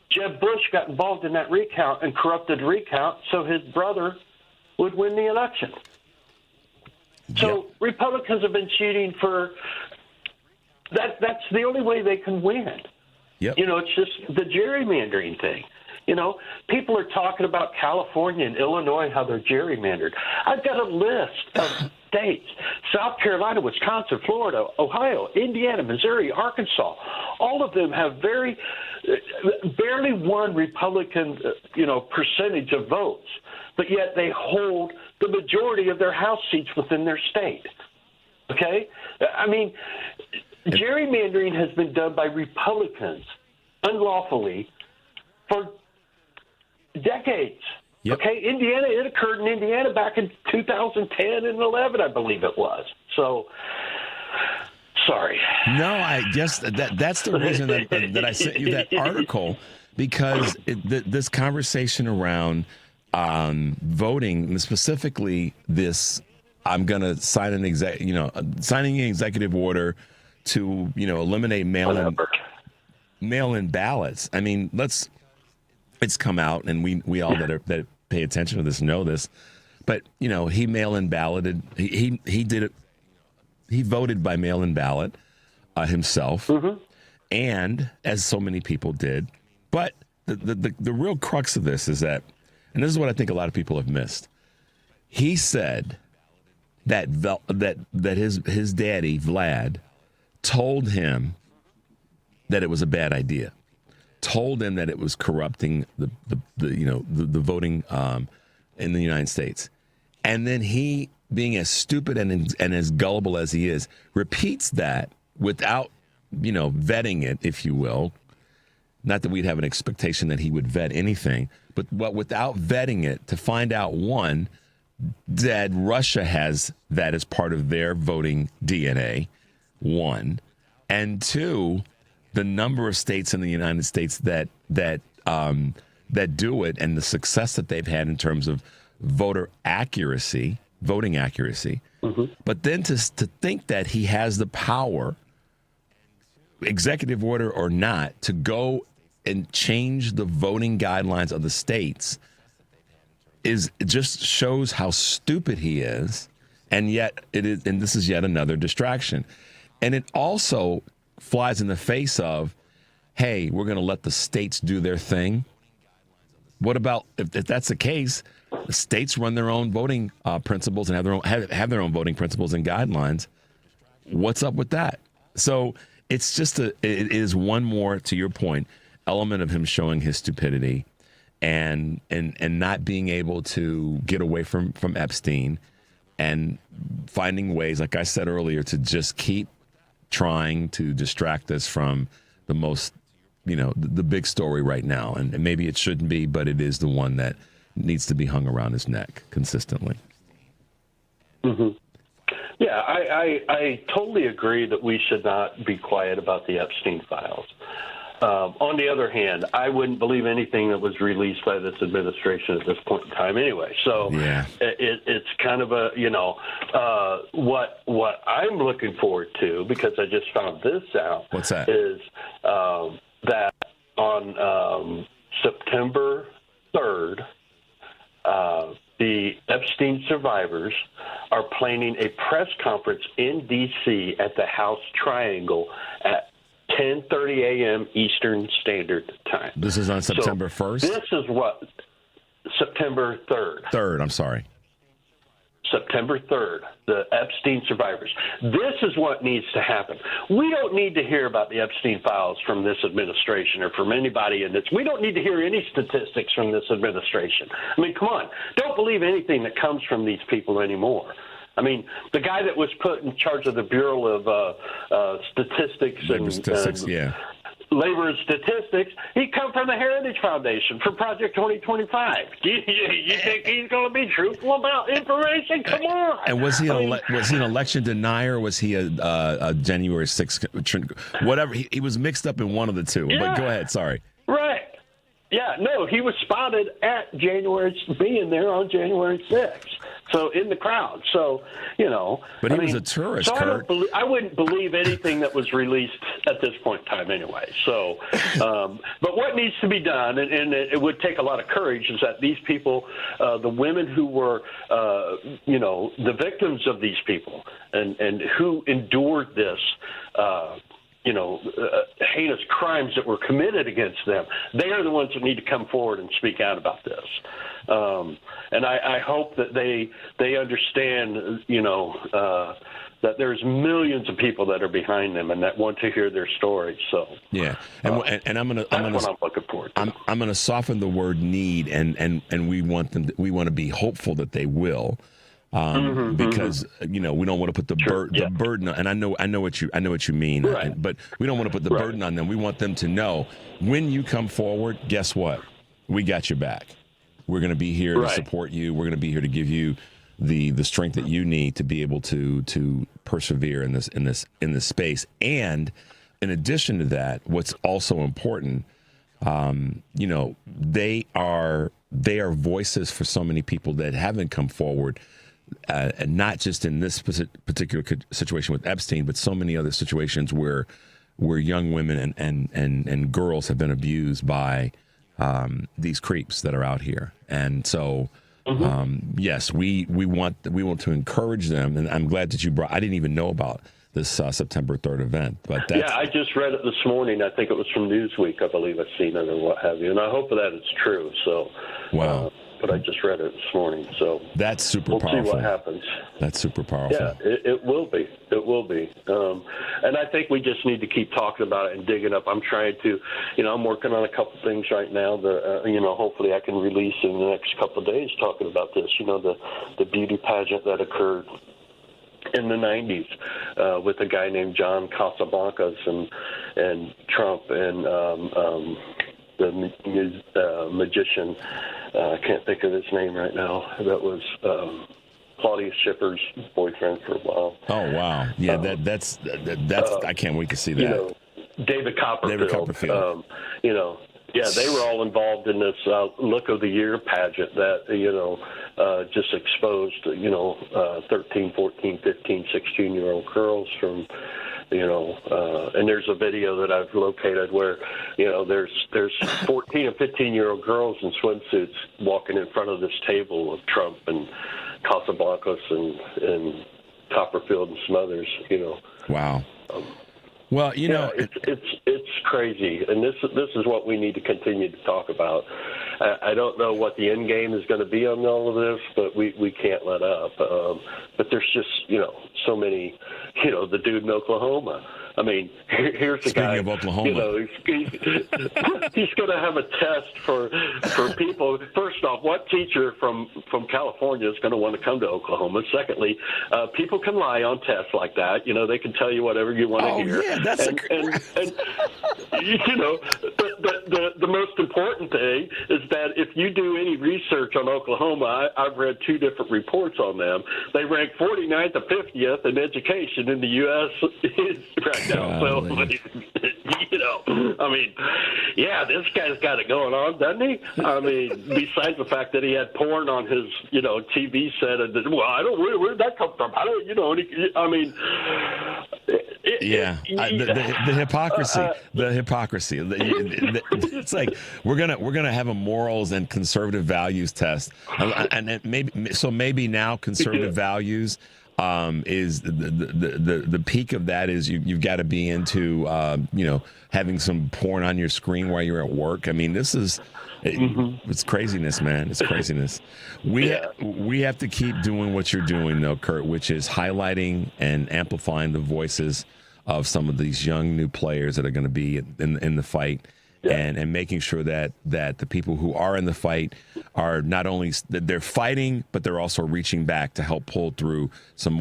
Jeb Bush got involved in that recount and corrupted the recount so his brother would win the election. So Republicans have been cheating for that. That's the only way they can win. Yep. It's just the gerrymandering thing. People are talking about California and Illinois, how they're gerrymandered. I've got a list of states: South Carolina, Wisconsin, Florida, Ohio, Indiana, Missouri, Arkansas. All of them have barely one Republican, percentage of votes, but yet they hold the majority of their House seats within their state. Okay? I mean, gerrymandering has been done by Republicans unlawfully for decades. Yep. Okay? Indiana, it occurred in Indiana back in 2010 and 11, I believe it was. So, sorry. No, I guess that's the reason that I sent you that article, because this conversation around voting, and specifically this, I'm going to sign signing an executive order to, eliminate mail-in ballots. I mean, it's come out, and we all that pay attention to this know this, but he mail-in balloted. He did it. He voted by mail-in ballot himself, and as so many people did. But the real crux of this is that, and this is what I think a lot of people have missed. He said that his daddy Vlad told him that it was a bad idea, told him that it was corrupting the voting in the United States, and then he, being as stupid and as gullible as he is, repeats that without, vetting it, if you will. Not that we'd have an expectation that he would vet anything, but without vetting it, to find out, one, that Russia has that as part of their voting DNA, one, and two, the number of states in the United States that do it, and the success that they've had in terms of voting accuracy. But then to think that he has the power, executive order or not, to go and change the voting guidelines of the states it just shows how stupid he is. And yet and this is yet another distraction. And it also flies in the face of, hey, we're going to let the states do their thing. What about, if that's the case, the states run their own voting principles and have their own voting principles and guidelines. What's up with that? So it's just it is one more, to your point, element of him showing his stupidity and not being able to get away from Epstein, and finding ways, like I said earlier, to just keep trying to distract us from the most, the big story right now. And maybe it shouldn't be, but it is the one that needs to be hung around his neck consistently. Mm-hmm. Yeah, I totally agree that we should not be quiet about the Epstein files. On the other hand, I wouldn't believe anything that was released by this administration at this point in time anyway. So it's kind of a, what I'm looking forward to, because I just found this out. What's that? Is that on September 3rd, the Epstein survivors are planning a press conference in D.C. at the House Triangle at 10:30 a.m. Eastern Standard Time. This is on September 1st? This is what, September 3rd. 3rd, I'm sorry. September 3rd, the Epstein survivors. This is what needs to happen. We don't need to hear about the Epstein files from this administration or from anybody in this. We don't need to hear any statistics from this administration. I mean, come on. Don't believe anything that comes from these people anymore. I mean, the guy that was put in charge of the Bureau of Statistics Labor and Statistics, he come from the Heritage Foundation for Project 2025. You think he's going to be truthful about information? Come on. And was he an election denier, or was he a January 6th, whatever? He was mixed up in one of the two. Yeah. But go ahead, sorry. Right. Yeah, no, he was spotted at being there on January 6th. So in the crowd. So, But he was a tourist, so Kurt. I wouldn't believe anything that was released at this point in time anyway. So, but what needs to be done, and it would take a lot of courage, is that these people, the women who were, the victims of these people and who endured this, heinous crimes that were committed against them, they are the ones that need to come forward and speak out about this. And I hope that they understand, that there's millions of people that are behind them and that want to hear their stories. So yeah, and I'm what I'm looking forward to. I'm gonna soften the word need, and we want to be hopeful that they will. Because we don't want to put the burden on, and I know what you mean, right. But we don't want to put the burden on them. We want them to know, when you come forward, guess what? We got your back. We're going to be here to support you. We're going to be here to give you the strength that you need to be able to persevere in this space. And in addition to that, what's also important, they are voices for so many people that haven't come forward. And not just in this particular situation with Epstein, but so many other situations where young women and girls have been abused by these creeps that are out here. And so, yes, we want to encourage them. And I'm glad that you brought. I didn't even know about this September 3rd event, but I just read it this morning. I think it was from Newsweek. I believe I've seen it or what have you, and I hope that it's true. So, wow. But I just read it this morning, so that's super we'll powerful. See what happens. That's super powerful. Yeah, it will be. It will be. And I think we just need to keep talking about it and digging up. I'm trying to, I'm working on a couple things right now that, hopefully I can release in the next couple of days talking about this. The beauty pageant that occurred in the 90s with a guy named John Casablancas and Trump and the magician. I can't think of his name right now. That was Claudia Schiffer's boyfriend for a while. Oh wow! Yeah, that's I can't wait to see that. David Copperfield. They were all involved in this Look of the Year pageant that just exposed 13, 14, 15, 16-year-old girls from. And there's a video that I've located where, there's 14 and 15-year-old girls in swimsuits walking in front of this table of Trump and Casablancas and Copperfield and some others, Wow. Well, it's crazy, and this is what we need to continue to talk about. I don't know what the end game is going to be on all of this, but we can't let up. But there's just so many. The dude in Oklahoma. I mean, here's the guy. Speaking of Oklahoma, he's going to have a test for people. First off, what teacher from California is going to want to come to Oklahoma? Secondly, people can lie on tests like that. They can tell you whatever you want to hear. Yeah, that's and the most important thing is that if you do any research on Oklahoma, I've read 2 different reports on them. They rank 49th to 50th in education in the U.S. right now. So, I mean, yeah, this guy's got it going on, doesn't he? I mean, besides the fact that he had porn on his, TV set, and I don't. Where'd that come from? I don't, I mean. The hypocrisy. The hypocrisy. It's like we're gonna have a morals and conservative values test, and maybe now conservative values is the peak of that is you've got to be into having some porn on your screen while you're at work. I mean, this is. It's craziness, man. It's craziness. We have to keep doing what you're doing, though, Kurt, which is highlighting and amplifying the voices of some of these young new players that are going to be in the fight, and making sure that the people who are in the fight are not only that they're fighting, but they're also reaching back to help pull through some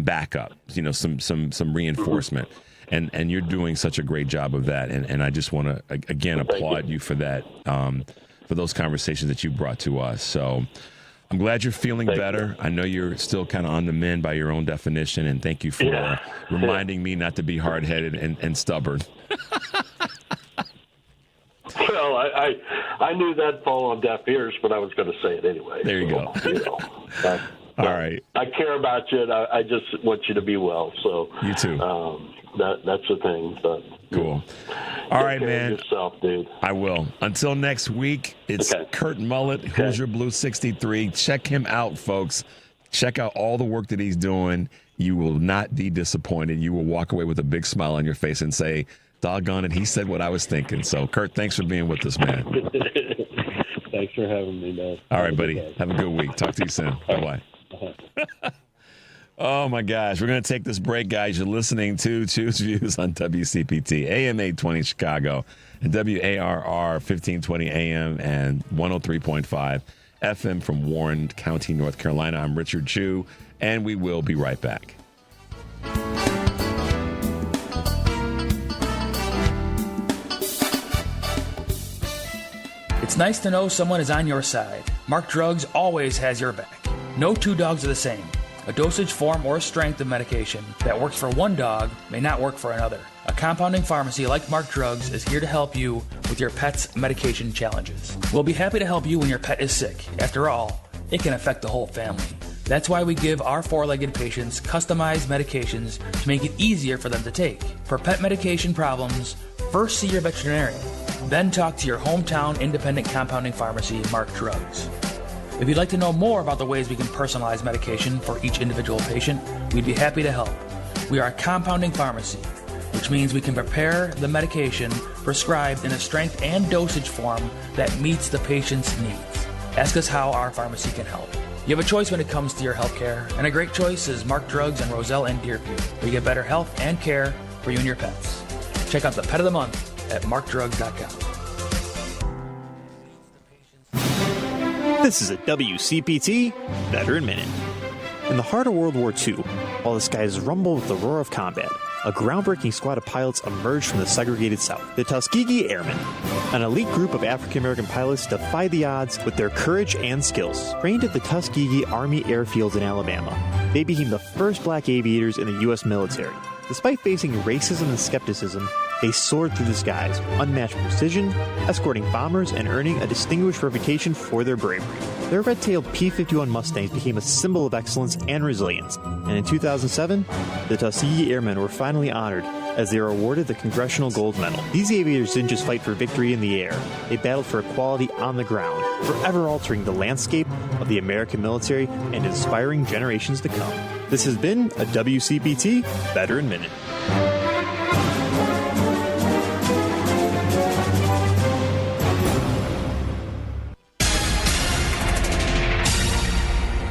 backup, some reinforcement. And you're doing such a great job of that. And I just want to, again, applaud you for that, for those conversations that you brought to us. So I'm glad you're feeling better. I know you're still kind of on the mend by your own definition. And thank you for reminding me not to be hard-headed and stubborn. Well, I knew that'd fall on deaf ears, but I was going to say it anyway. There you go. All right. I care about you, and I just want you to be well. So you too. That's the thing. But cool. All right, man. Yourself, dude. I will. Until next week, it's Kurt Mullett, Hoosier Blue 63. Check him out, folks. Check out all the work that he's doing. You will not be disappointed. You will walk away with a big smile on your face and say, doggone it, he said what I was thinking. So, Kurt, thanks for being with us, man. Thanks for having me, man. All right, buddy. Have a good week. Talk to you soon. Bye-bye. Oh, my gosh. We're going to take this break, guys. You're listening to Choose Views on WCPT, AM 820 Chicago, and WARR 1520 AM and 103.5 FM from Warren County, North Carolina. I'm Richard Chu, and we will be right back. It's nice to know someone is on your side. Mark Drugs always has your back. No two dogs are the same. A dosage form or strength of medication that works for one dog may not work for another. A compounding pharmacy like Mark Drugs is here to help you with your pet's medication challenges. We'll be happy to help you when your pet is sick. After all, it can affect the whole family. That's why we give our four-legged patients customized medications to make it easier for them to take. For pet medication problems, first see your veterinarian, then talk to your hometown independent compounding pharmacy, Mark Drugs. If you'd like to know more about the ways we can personalize medication for each individual patient, we'd be happy to help. We are a compounding pharmacy, which means we can prepare the medication prescribed in a strength and dosage form that meets the patient's needs. Ask us how our pharmacy can help. You have a choice when it comes to your health care, and a great choice is Mark Drugs in Roselle and Deerfield, where you get better health and care for you and your pets. Check out the Pet of the Month at markdrugs.com. This is a WCPT Veteran Minute. In the heart of World War II, while the skies rumbled with the roar of combat, a groundbreaking squad of pilots emerged from the segregated South, the Tuskegee Airmen. An elite group of African-American pilots defied the odds with their courage and skills. Trained at the Tuskegee Army Airfields in Alabama, they became the first black aviators in the U.S. military. Despite facing racism and skepticism, they soared through the skies, unmatched precision, escorting bombers and earning a distinguished reputation for their bravery. Their red-tailed P-51 Mustangs became a symbol of excellence and resilience, and in 2007, the Tuskegee Airmen were finally honored as they were awarded the Congressional Gold Medal. These aviators didn't just fight for victory in the air, they battled for equality on the ground, forever altering the landscape of the American military and inspiring generations to come. This has been a WCPT Veteran Minute.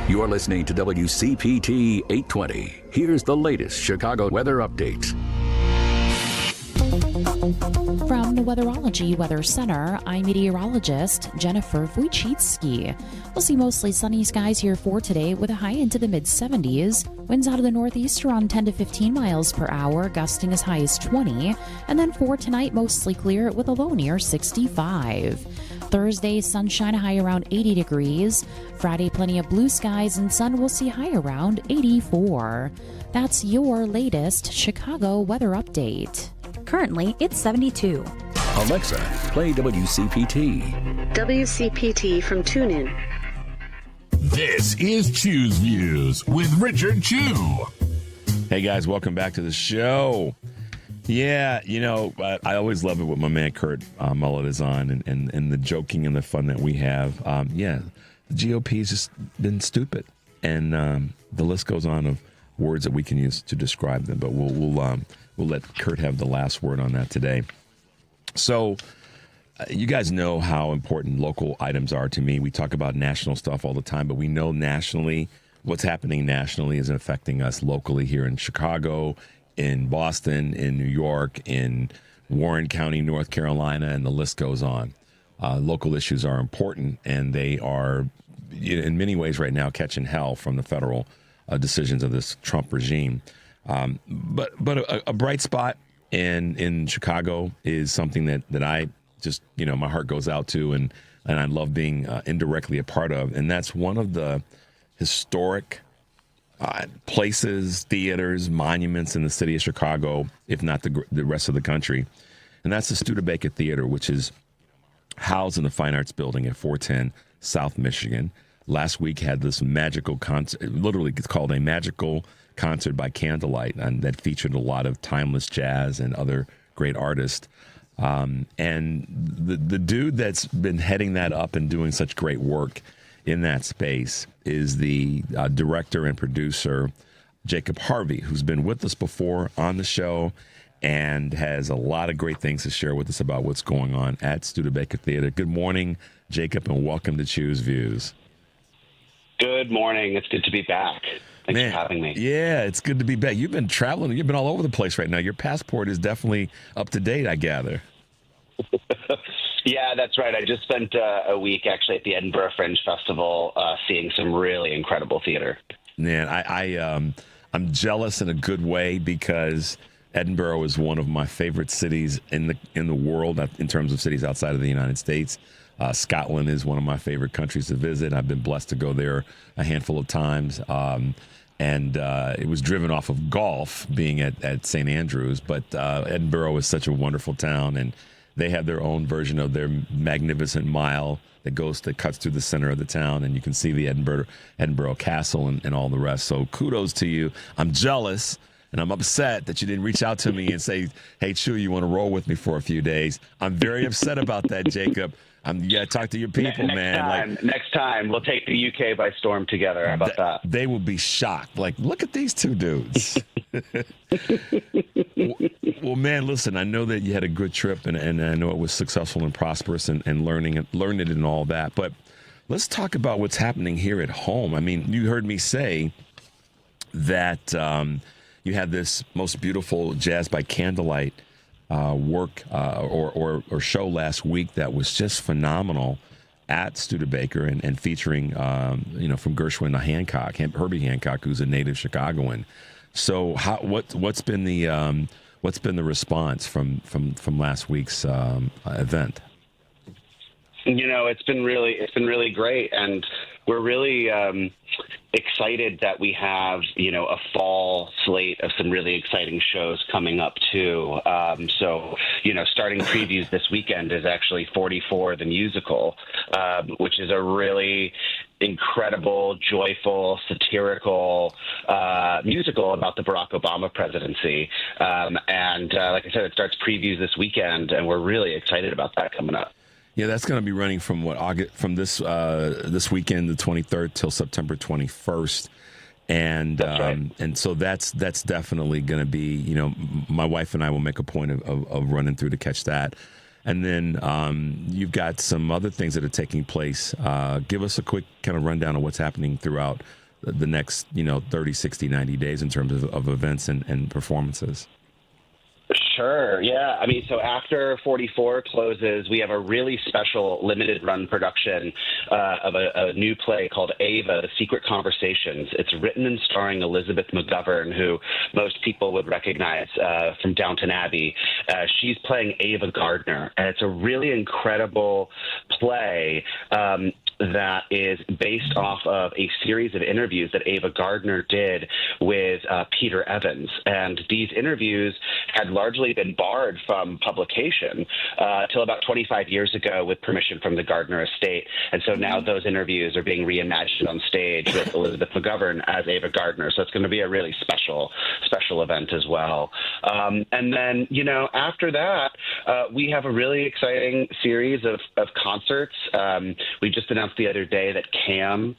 You're listening to WCPT 820. Here's the latest Chicago weather update. From the Weatherology Weather Center, I'm meteorologist Jennifer Wojcicki. We'll see mostly sunny skies here for today with a high into the mid-70s. Winds out of the northeast around 10 to 15 miles per hour, gusting as high as 20. And then for tonight, mostly clear with a low near 65. Thursday, sunshine, a high around 80 degrees. Friday, plenty of blue skies and sun, will see high around 84. That's your latest Chicago weather update. Currently, it's 72. Alexa, play WCPT. WCPT from TuneIn. This is Choose Views with Richard Chew. Hey guys, welcome back to the show. Yeah, I always love it when my man Kurt Mullett is on and the joking and the fun that we have. The GOP has just been stupid, and the list goes on of words that we can use to describe them. But we'll let Kurt have the last word on that today. So, you guys know how important local items are to me. We talk about national stuff all the time, but we know nationally what's happening nationally is affecting us locally here in Chicago, in Boston, in New York, in Warren County, North Carolina, and the list goes on. Local issues are important, and they are, in many ways right now, catching hell from the federal decisions of this Trump regime. But a bright spot in Chicago is something that I just, my heart goes out to, and I love being indirectly a part of. And that's one of the historic places, theaters, monuments in the city of Chicago, if not the rest of the country. And that's the Studebaker Theater, which is housed in the Fine Arts Building at 410 South Michigan. Last week had this magical concert, literally it's called a magical concert by candlelight, and that featured a lot of timeless jazz and other great artists. And the dude that's been heading that up and doing such great work in that space is the director and producer, Jacob Harvey, who's been with us before on the show and has a lot of great things to share with us about what's going on at Studebaker Theater. Good morning, Jacob, and welcome to Choose Views. Good morning. It's good to be back. Thanks for having me. Yeah, it's good to be back. You've been traveling. You've been all over the place right now. Your passport is definitely up to date, I gather. Yeah, that's right. I just spent a week actually at the Edinburgh Fringe Festival seeing some really incredible theater. Man, I'm jealous in a good way because Edinburgh is one of my favorite cities in the world in terms of cities outside of the United States. Scotland is one of my favorite countries to visit. I've been blessed to go there a handful of times. And it was driven off of golf being at St. Andrews. But Edinburgh is such a wonderful town, and they have their own version of their magnificent mile that cuts through the center of the town, and you can see the Edinburgh Castle and all the rest. So kudos to you. I'm jealous, and I'm upset that you didn't reach out to me and say, hey, Chew, you want to roll with me for a few days? I'm very upset about that, Jacob. You got to talk to your people, man. Next time, we'll take the UK by storm together. How about that? They will be shocked. Like, look at these two dudes. Well, man, listen, I know that you had a good trip, and I know it was successful and prosperous and learning it and all that. But let's talk about what's happening here at home. I mean, you heard me say that you had this most beautiful Jazz by Candlelight work or show last week that was just phenomenal at Studebaker and featuring from Gershwin to Hancock, Herbie Hancock, who's a native Chicagoan. So what's been the response from last week's event? It's been really great, and we're really excited that we have a fall slate of some really exciting shows coming up too. So starting previews this weekend is actually 44 the musical, which is a really incredible, joyful, satirical musical about the Barack Obama presidency. And like I said, it starts previews this weekend, and we're really excited about that coming up. Yeah, that's going to be running from this weekend, the 23rd, till September 21st, and right. And so that's definitely going to be, my wife and I will make a point of running through to catch that, and then you've got some other things that are taking place. Give us a quick kind of rundown of what's happening throughout the next 30, 60, 90 days in terms of events and performances. Sure. Yeah. I mean, so after 44 closes, we have a really special limited run production of a new play called Ava, The Secret Conversations. It's written and starring Elizabeth McGovern, who most people would recognize from Downton Abbey. She's playing Ava Gardner, and it's a really incredible play that is based off of a series of interviews that Ava Gardner did with Peter Evans. And these interviews had largely been barred from publication till about 25 years ago with permission from the Gardner estate. And so now those interviews are being reimagined on stage with Elizabeth McGovern as Ava Gardner. So it's going to be a really special event as well. And then, after that, we have a really exciting series of concerts. We just announced the other day that Cam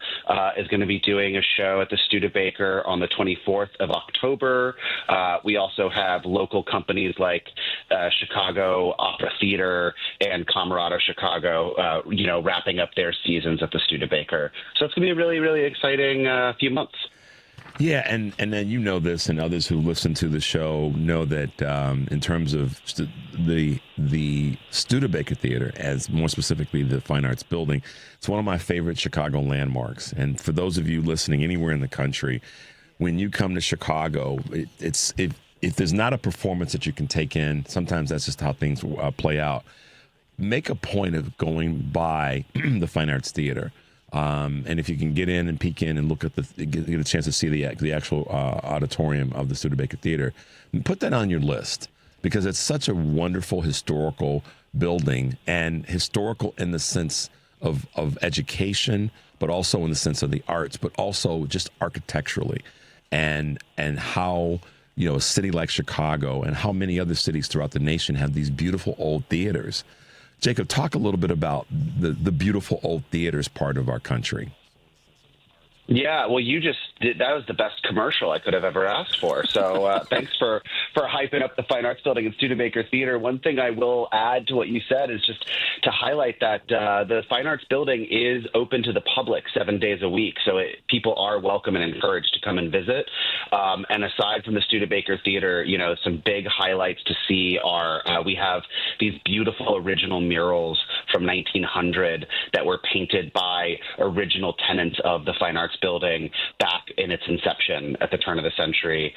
is going to be doing a show at the Studebaker on the 24th of October. We also have local companies like Chicago Opera Theater and Camerata Chicago, wrapping up their seasons at the Studebaker. So it's going to be a really, really exciting few months. Yeah, and then this, and others who listen to the show know that in terms of the Studebaker Theater, as more specifically the Fine Arts Building, it's one of my favorite Chicago landmarks. And for those of you listening anywhere in the country, when you come to Chicago, if there's not a performance that you can take in, sometimes that's just how things play out. Make a point of going by the Fine Arts Theater. And if you can get in and peek in and look at get a chance to see the actual auditorium of the Studebaker Theater, put that on your list, because it's such a wonderful historical building, and historical in the sense of education, but also in the sense of the arts, but also just architecturally, and how a city like Chicago and how many other cities throughout the nation have these beautiful old theaters. Jacob, talk a little bit about the beautiful old theaters part of our country. Yeah, well, you just did. That was the best commercial I could have ever asked for. So thanks for hyping up the Fine Arts Building and Studebaker Theater. One thing I will add to what you said is just to highlight that the Fine Arts Building is open to the public 7 days a week. So people are welcome and encouraged to come and visit. And aside from the Studebaker Theater, some big highlights to see are we have these beautiful original murals from 1900 that were painted by original tenants of the Fine Arts Building back in its inception at the turn of the century.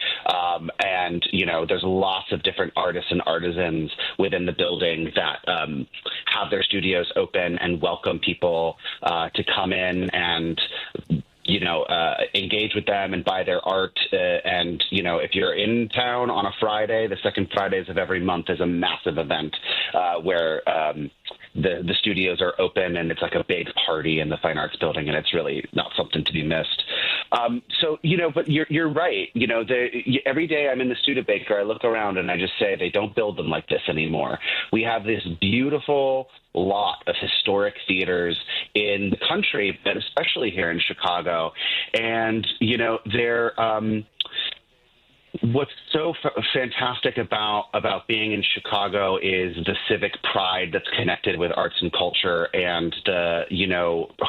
And there's lots of different artists and artisans within the building that have their studios open and welcome people to come in and engage with them and buy their art. And if you're in town on a Friday, the second Fridays of every month is a massive event where the studios are open, and it's like a big party in the Fine Arts Building, and it's really not something to be missed. But you're right. Every day I'm in the Studebaker, I look around and I just say they don't build them like this anymore. We have this beautiful lot of historic theaters in the country, but especially here in Chicago. And, they're what's so fantastic about being in Chicago is the civic pride that's connected with arts and culture, and the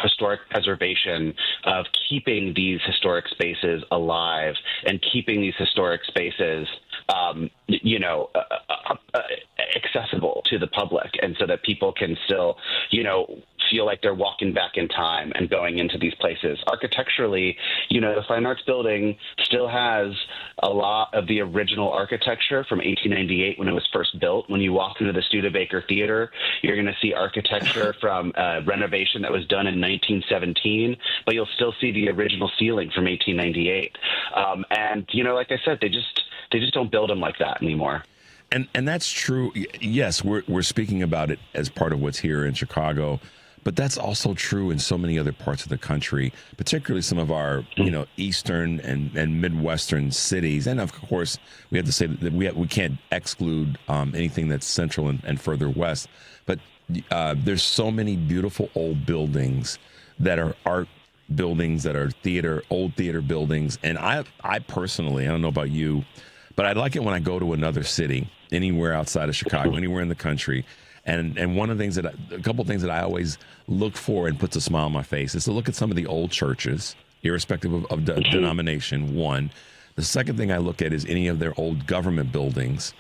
historic preservation of keeping these historic spaces alive and keeping these historic spaces accessible to the public, and so that people can still feel like they're walking back in time and going into these places. Architecturally, the Fine Arts Building still has a lot of the original architecture from 1898 when it was first built. When you walk into the Studebaker Theater, you're going to see architecture from a renovation that was done in 1917, but you'll still see the original ceiling from 1898. And like I said, they just don't build them like that anymore. And that's true. Yes, we're speaking about it as part of what's here in Chicago, but that's also true in so many other parts of the country, particularly some of our, eastern and midwestern cities. And of course, we have to say that we can't exclude anything that's central and further west. But there's so many beautiful old buildings that are art buildings, that are old theater buildings. And I personally, I don't know about you, but I like it when I go to another city, anywhere outside of Chicago, anywhere in the country. And one of the things a couple of things that I always look for and puts a smile on my face is to look at some of the old churches, irrespective of denomination, one. The second thing I look at is any of their old government buildings.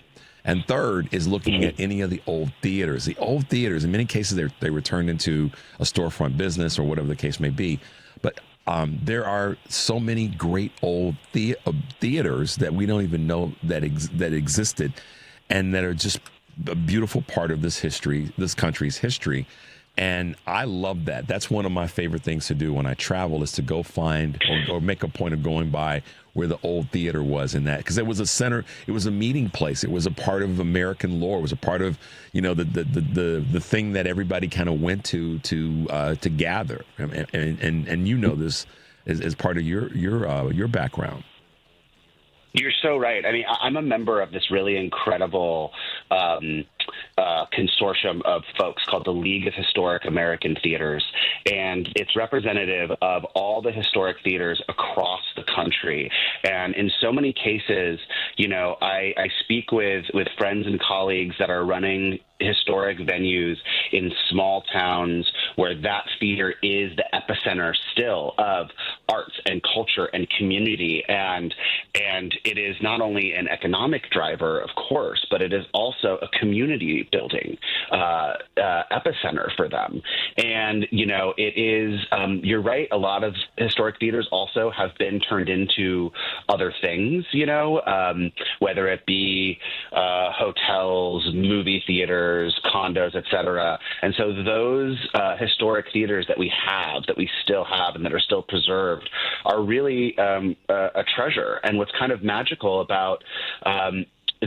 And third is looking at any of the old theaters. The old theaters, in many cases, they were turned into a storefront business or whatever the case may be. But there are so many great old theaters that we don't even know that existed, and that are just a beautiful part of this country's history. And I love that. That's one of my favorite things to do when I travel, is to go find or make a point of going by where the old theater was in that, because it was a center, it was a meeting place, it was a part of American lore, it was a part of, you know, the thing that everybody kind of went to gather, and you know this as part of your background. You're so right. I mean, I'm a member of this really incredible consortium of folks called the League of Historic American Theaters, and it's representative of all the historic theaters across the country. And in so many cases, you know, I speak with friends and colleagues that are running historic venues in small towns where that theater is the epicenter still of arts and culture and community, and it is not only an economic driver, of course, but it is also a community building epicenter for them. And you know, it is you're right, a lot of historic theaters also have been turned into other things, you know, whether it be hotels, movie theaters, condos, etc. And so those historic theaters that we still have and that are still preserved are really a treasure. And what's kind of magical about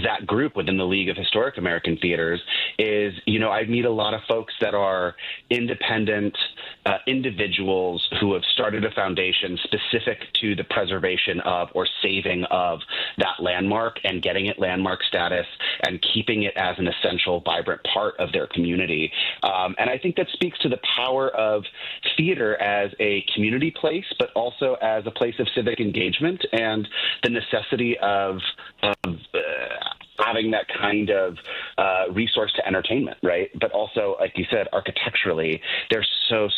that group within the League of Historic American Theaters is, you know, I meet a lot of folks that are independent individuals who have started a foundation specific to the preservation of or saving of that landmark and getting it landmark status and keeping it as an essential, vibrant part of their community. And I think that speaks to the power of theater as a community place, but also as a place of civic engagement, and the necessity of having that kind of resource to entertainment, right? But also, like you said, architecturally, they're so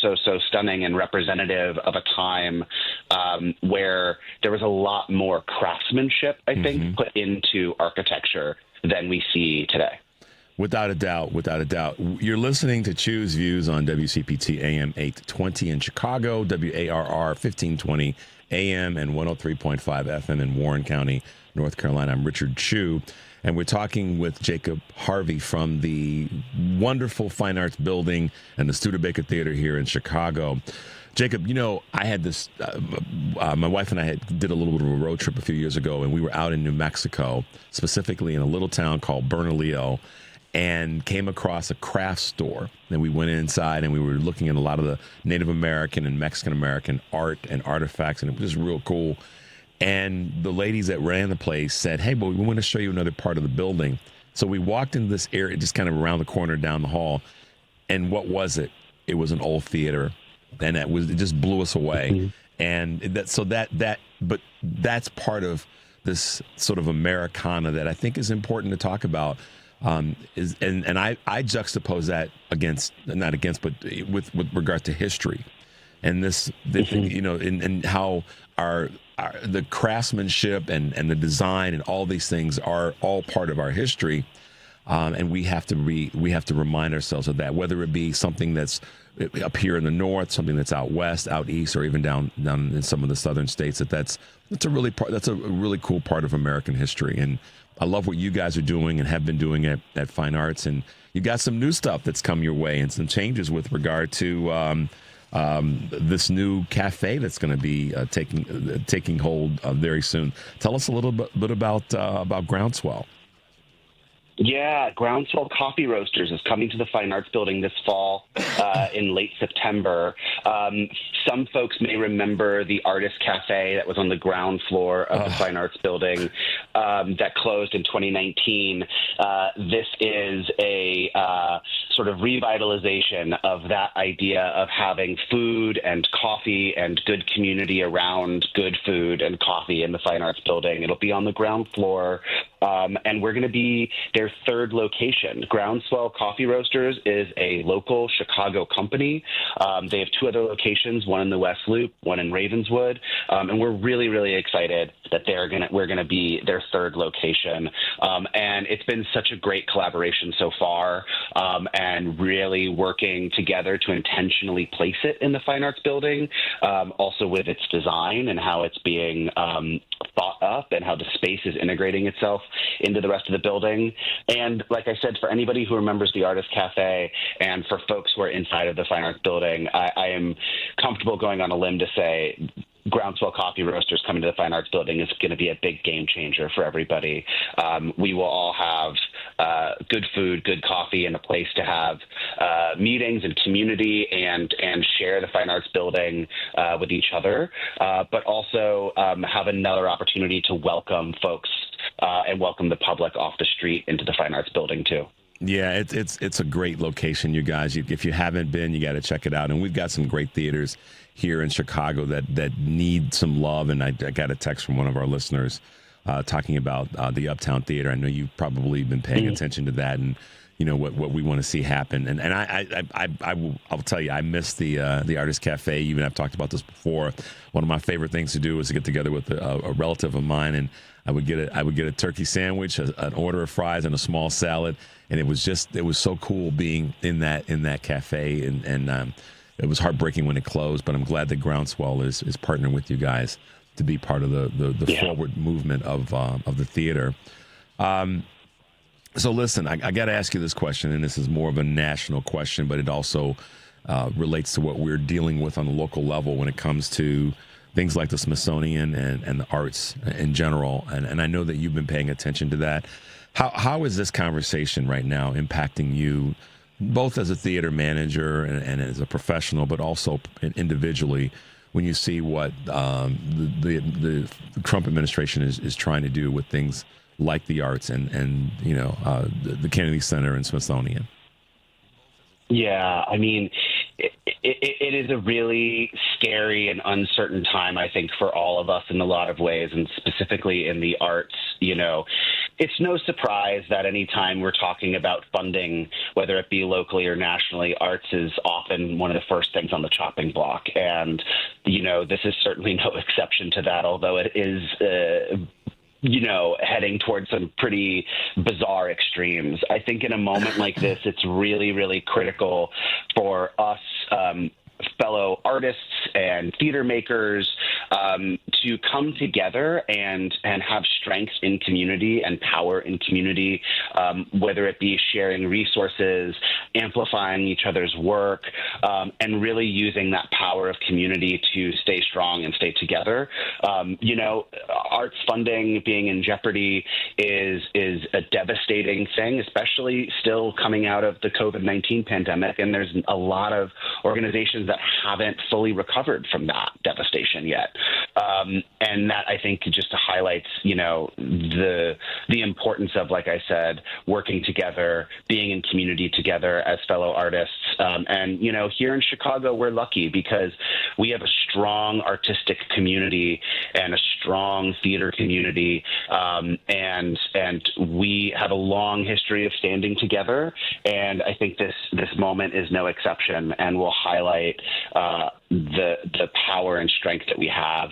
stunning and representative of a time where there was a lot more craftsmanship, I think, put into architecture than we see today. Without a doubt. You're listening to Choose Views on WCPT AM 820 in Chicago, WARR 1520 AM and 103.5 FM in Warren County, North Carolina. I'm Richard Chu, and we're talking with Jacob Harvey from the wonderful Fine Arts Building and the Studebaker Theater here in Chicago. Jacob, you know, I had this, my wife and I did a little bit of a road trip a few years ago, and we were out in New Mexico, specifically in a little town called Bernalillo, and came across a craft store. And we went inside and we were looking at a lot of the Native American and Mexican American art and artifacts, and it was just real cool. And the ladies that ran the place said, hey, but we want to show you another part of the building. So we walked into this area, just kind of around the corner down the hall. And what was it? It was an old theater. And it just blew us away. And but that's part of this sort of Americana that I think is important to talk about. I juxtapose that with regard to history, and you know, and how the craftsmanship and the design and all these things are all part of our history, and we have to remind ourselves of that, whether it be something that's up here in the north, something that's out west, out east, or even down in some of the southern states. That's a really cool part of American history. And I love what you guys are doing and have been doing at Fine Arts. And you got some new stuff that's come your way and some changes with regard to this new cafe that's going to be taking hold very soon. Tell us a little bit about Groundswell. Yeah, Groundswell Coffee Roasters is coming to the Fine Arts Building this fall in late September. Some folks may remember the Artist Cafe that was on the ground floor of the Fine Arts Building that closed in 2019. This is a sort of revitalization of that idea of having food and coffee and good community around good food and coffee in the Fine Arts Building. It'll be on the ground floor. And we're going to be their third location. Groundswell Coffee Roasters is a local Chicago company. They have two other locations, one in the West Loop, one in Ravenswood. And we're really, really excited that we're going to be their third location. And it's been such a great collaboration so far, and really working together to intentionally place it in the Fine Arts Building, also with its design and how it's being thought up and how the space is integrating itself into the rest of the building. And like I said, for anybody who remembers the Artist Cafe and for folks who are inside of the Fine Arts Building, I am comfortable going on a limb to say Groundswell Coffee Roasters coming to the Fine Arts Building is going to be a big game changer for everybody. We will all have good food, good coffee, and a place to have meetings and community and share the Fine Arts Building with each other, but also have another opportunity to welcome folks and welcome the public off the street into the Fine Arts Building too. Yeah, it's a great location, you guys. If you haven't been, you got to check it out. And we've got some great theaters here in Chicago that need some love. And I got a text from one of our listeners talking about the Uptown Theater. I know you've probably been paying attention to that, and you know what we want to see happen. And I'll tell you, I miss the Artist Cafe. Even I've talked about this before. One of my favorite things to do is to get together with a relative of mine, and I would get a turkey sandwich, an order of fries, and a small salad. And it was so cool being in that cafe, and it was heartbreaking when it closed. But I'm glad that Groundswell is partnering with you guys to be part of the forward movement of the theater. So listen, I got to ask you this question, and this is more of a national question, but it also relates to what we're dealing with on the local level when it comes to things like the Smithsonian and the arts in general. And I know that you've been paying attention to that. How is this conversation right now impacting you, both as a theater manager and as a professional, but also individually, when you see what the Trump administration is trying to do with things like the arts and you know the Kennedy Center and Smithsonian? Yeah, I mean, it is a really scary and uncertain time, I think, for all of us in a lot of ways, and specifically in the arts. You know, it's no surprise that anytime we're talking about funding, whether it be locally or nationally, arts is often one of the first things on the chopping block. And, you know, this is certainly no exception to that, although it is heading towards some pretty bizarre extremes. I think in a moment like this, it's really, really critical for us, fellow artists and theater makers, to come together and have strength in community and power in community, whether it be sharing resources, amplifying each other's work, and really using that power of community to stay strong and stay together. Arts funding being in jeopardy is a devastating thing, especially still coming out of the COVID-19 pandemic. And there's a lot of organizations that haven't fully recovered from that devastation yet. And that, I think, just highlights, the importance of, like I said, working together, being in community together as fellow artists. And here in Chicago, we're lucky because we have a strong artistic community and a strong theater community. And we have a long history of standing together. And I think this moment is no exception, and will highlight the power and strength that we have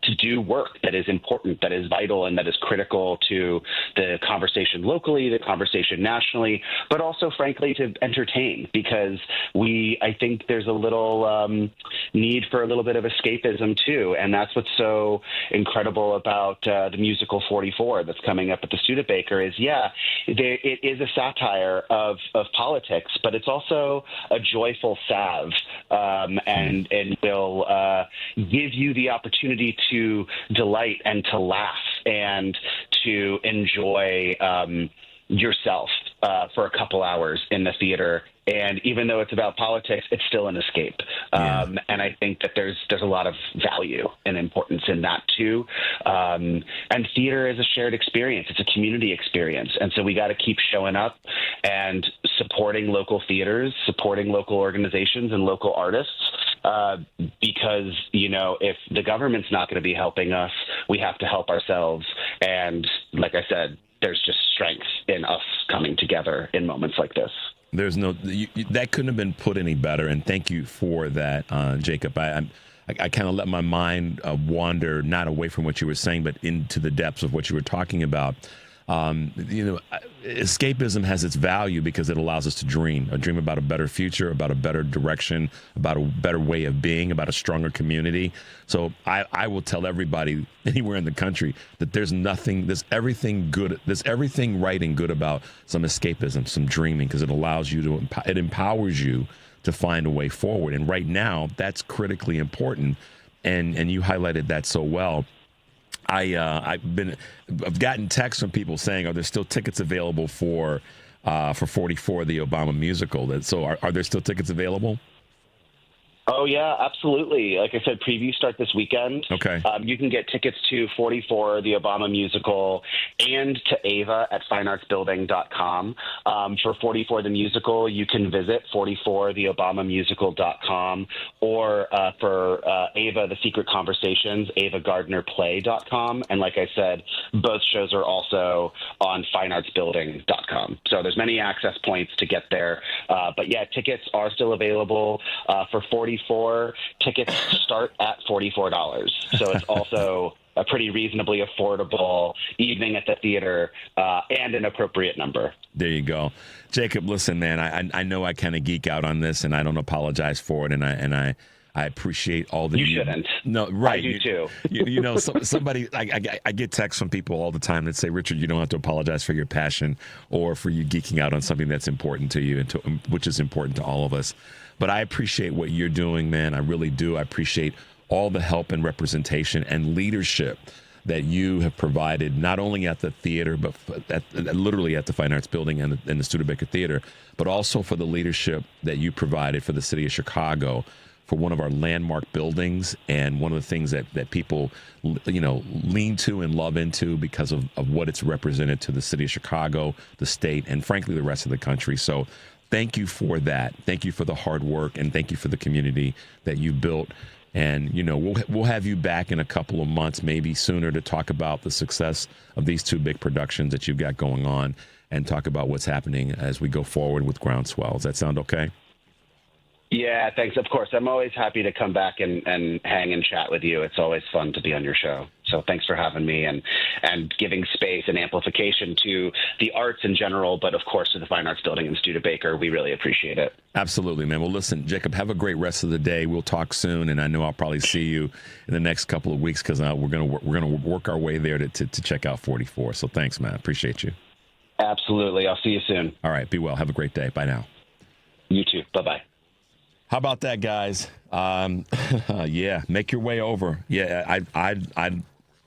to do work that is important, that is vital, and that is critical to the conversation locally, the conversation nationally, but also, frankly, to entertain, because I think there's a little need for a little bit of escapism too, and that's what's so incredible about the musical 44 that's coming up at the Studebaker is, it is a satire of politics, but it's also a joyful salve, and will give you the opportunity to delight and to laugh and to enjoy yourself for a couple hours in the theater. And even though it's about politics, it's still an escape. And I think that there's a lot of value and importance in that too. And theater is a shared experience. It's a community experience. And so we got to keep showing up and supporting local theaters, supporting local organizations and local artists. Because, if the government's not going to be helping us, we have to help ourselves. And like I said, there's just strength in us coming together in moments like this. There's that couldn't have been put any better. And thank you for that, Jacob. I kind of let my mind wander, not away from what you were saying, but into the depths of what you were talking about. escapism has its value because it allows us to dream about a better future, about a better direction, about a better way of being, about a stronger community. So I will tell everybody anywhere in the country that there's everything right and good about some escapism, some dreaming, because it allows you it empowers you to find a way forward. And right now, that's critically important. And you highlighted that so well. I've gotten texts from people saying, are there still tickets available for 44, the Obama musical? So are there still tickets available? Oh, yeah, absolutely. Like I said, previews start this weekend. Okay. You can get tickets to 44, the Obama musical, and to Ava at fineartsbuilding.com. For 44, the musical, you can visit 44theobamamusical.com, or for Ava, The Secret Conversations, avagardnerplay.com. And like I said, both shows are also on fineartsbuilding.com. So there's many access points to get there. But yeah, tickets are still available for 44. Tickets start at $44. So it's also a pretty reasonably affordable evening at the theater, and an appropriate number. There you go. Jacob, listen, man, I know I kind of geek out on this, and I don't apologize for it, and I appreciate all the... You shouldn't. No, right. I do too. Somebody, I get texts from people all the time that say, Richard, you don't have to apologize for your passion or for you geeking out on something that's important to you, which is important to all of us. But I appreciate what you're doing, man. I really do. I appreciate all the help and representation and leadership that you have provided, not only at the theater, but literally at the Fine Arts Building and the Studebaker Theater, but also for the leadership that you provided for the city of Chicago, for one of our landmark buildings, and one of the things that people, lean to and love into because of what it's represented to the city of Chicago, the state, and frankly, the rest of the country. So thank you for that. Thank you for the hard work, and thank you for the community that you built. And, we'll have you back in a couple of months, maybe sooner, to talk about the success of these two big productions that you've got going on, and talk about what's happening as we go forward with Groundswell. Does that sound okay? Yeah, thanks. Of course. I'm always happy to come back and hang and chat with you. It's always fun to be on your show. So thanks for having me and giving space and amplification to the arts in general, but of course to the Fine Arts Building in Studebaker. We really appreciate it. Absolutely, man. Well, listen, Jacob, have a great rest of the day. We'll talk soon, and I know I'll probably see you in the next couple of weeks because we're gonna work our way there to check out 44. So thanks, man. Appreciate you. Absolutely. I'll see you soon. All right. Be well. Have a great day. Bye now. You too. Bye-bye. How about that, guys? Yeah, make your way over. Yeah, I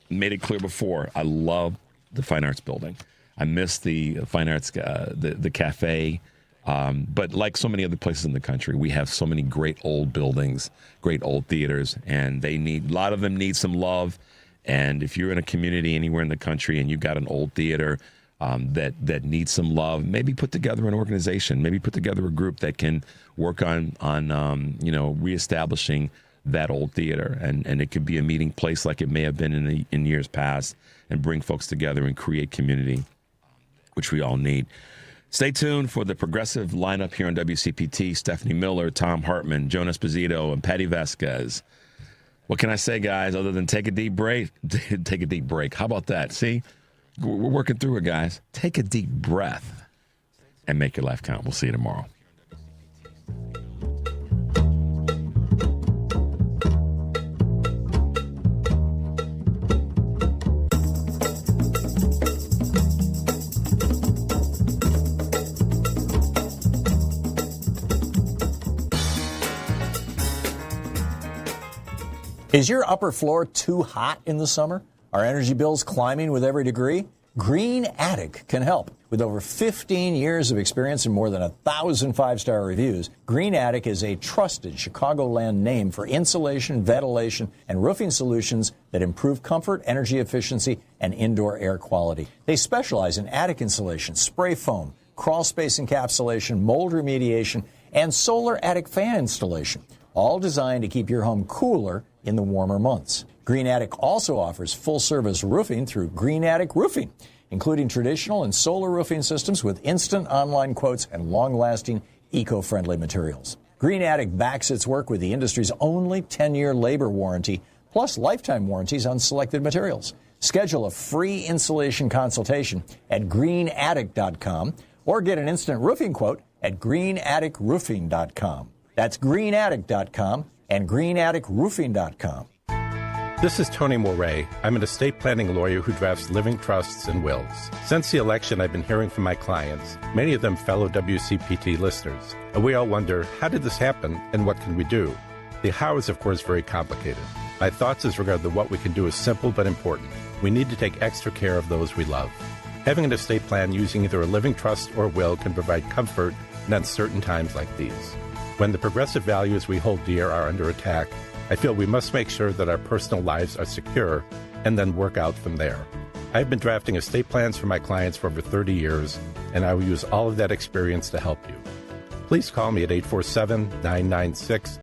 made it clear before. I love the Fine Arts Building. I miss the Fine Arts, the cafe. But like so many other places in the country, we have so many great old buildings, great old theaters, and a lot of them need some love. And if you're in a community anywhere in the country and you've got an old theater that needs some love, maybe put together an organization, maybe put together a group that can work on reestablishing that old theater, and it could be a meeting place like it may have been in years past, and bring folks together and create community, which we all need. Stay tuned for the progressive lineup here on WCPT. Stephanie Miller, Tom Hartman, Joan Esposito, and Patty Vasquez. What can I say, guys, other than take a deep break? Take a deep break. How about that? See? We're working through it, guys. Take a deep breath and make your life count. We'll see you tomorrow. Is your upper floor too hot in the summer? Are energy bills climbing with every degree? Green Attic can help. With over 15 years of experience and more than 1,000 five-star reviews, Green Attic is a trusted Chicagoland name for insulation, ventilation, and roofing solutions that improve comfort, energy efficiency, and indoor air quality. They specialize in attic insulation, spray foam, crawl space encapsulation, mold remediation, and solar attic fan installation, all designed to keep your home cooler in the warmer months. Green Attic also offers full-service roofing through Green Attic Roofing, including traditional and solar roofing systems with instant online quotes and long-lasting, eco-friendly materials. Green Attic backs its work with the industry's only 10-year labor warranty, plus lifetime warranties on selected materials. Schedule a free insulation consultation at greenattic.com or get an instant roofing quote at greenatticroofing.com. That's greenattic.com and greenatticroofing.com. This is Tony Moray. I'm an estate planning lawyer who drafts living trusts and wills. Since the election, I've been hearing from my clients, many of them fellow WCPT listeners, and we all wonder, how did this happen and what can we do? The how is, of course, very complicated. My thoughts as regard to what we can do is simple but important. We need to take extra care of those we love. Having an estate plan using either a living trust or will can provide comfort in uncertain times like these. When the progressive values we hold dear are under attack, I feel we must make sure that our personal lives are secure and then work out from there. I've been drafting estate plans for my clients for over 30 years, and I will use all of that experience to help you. Please call me at 847-996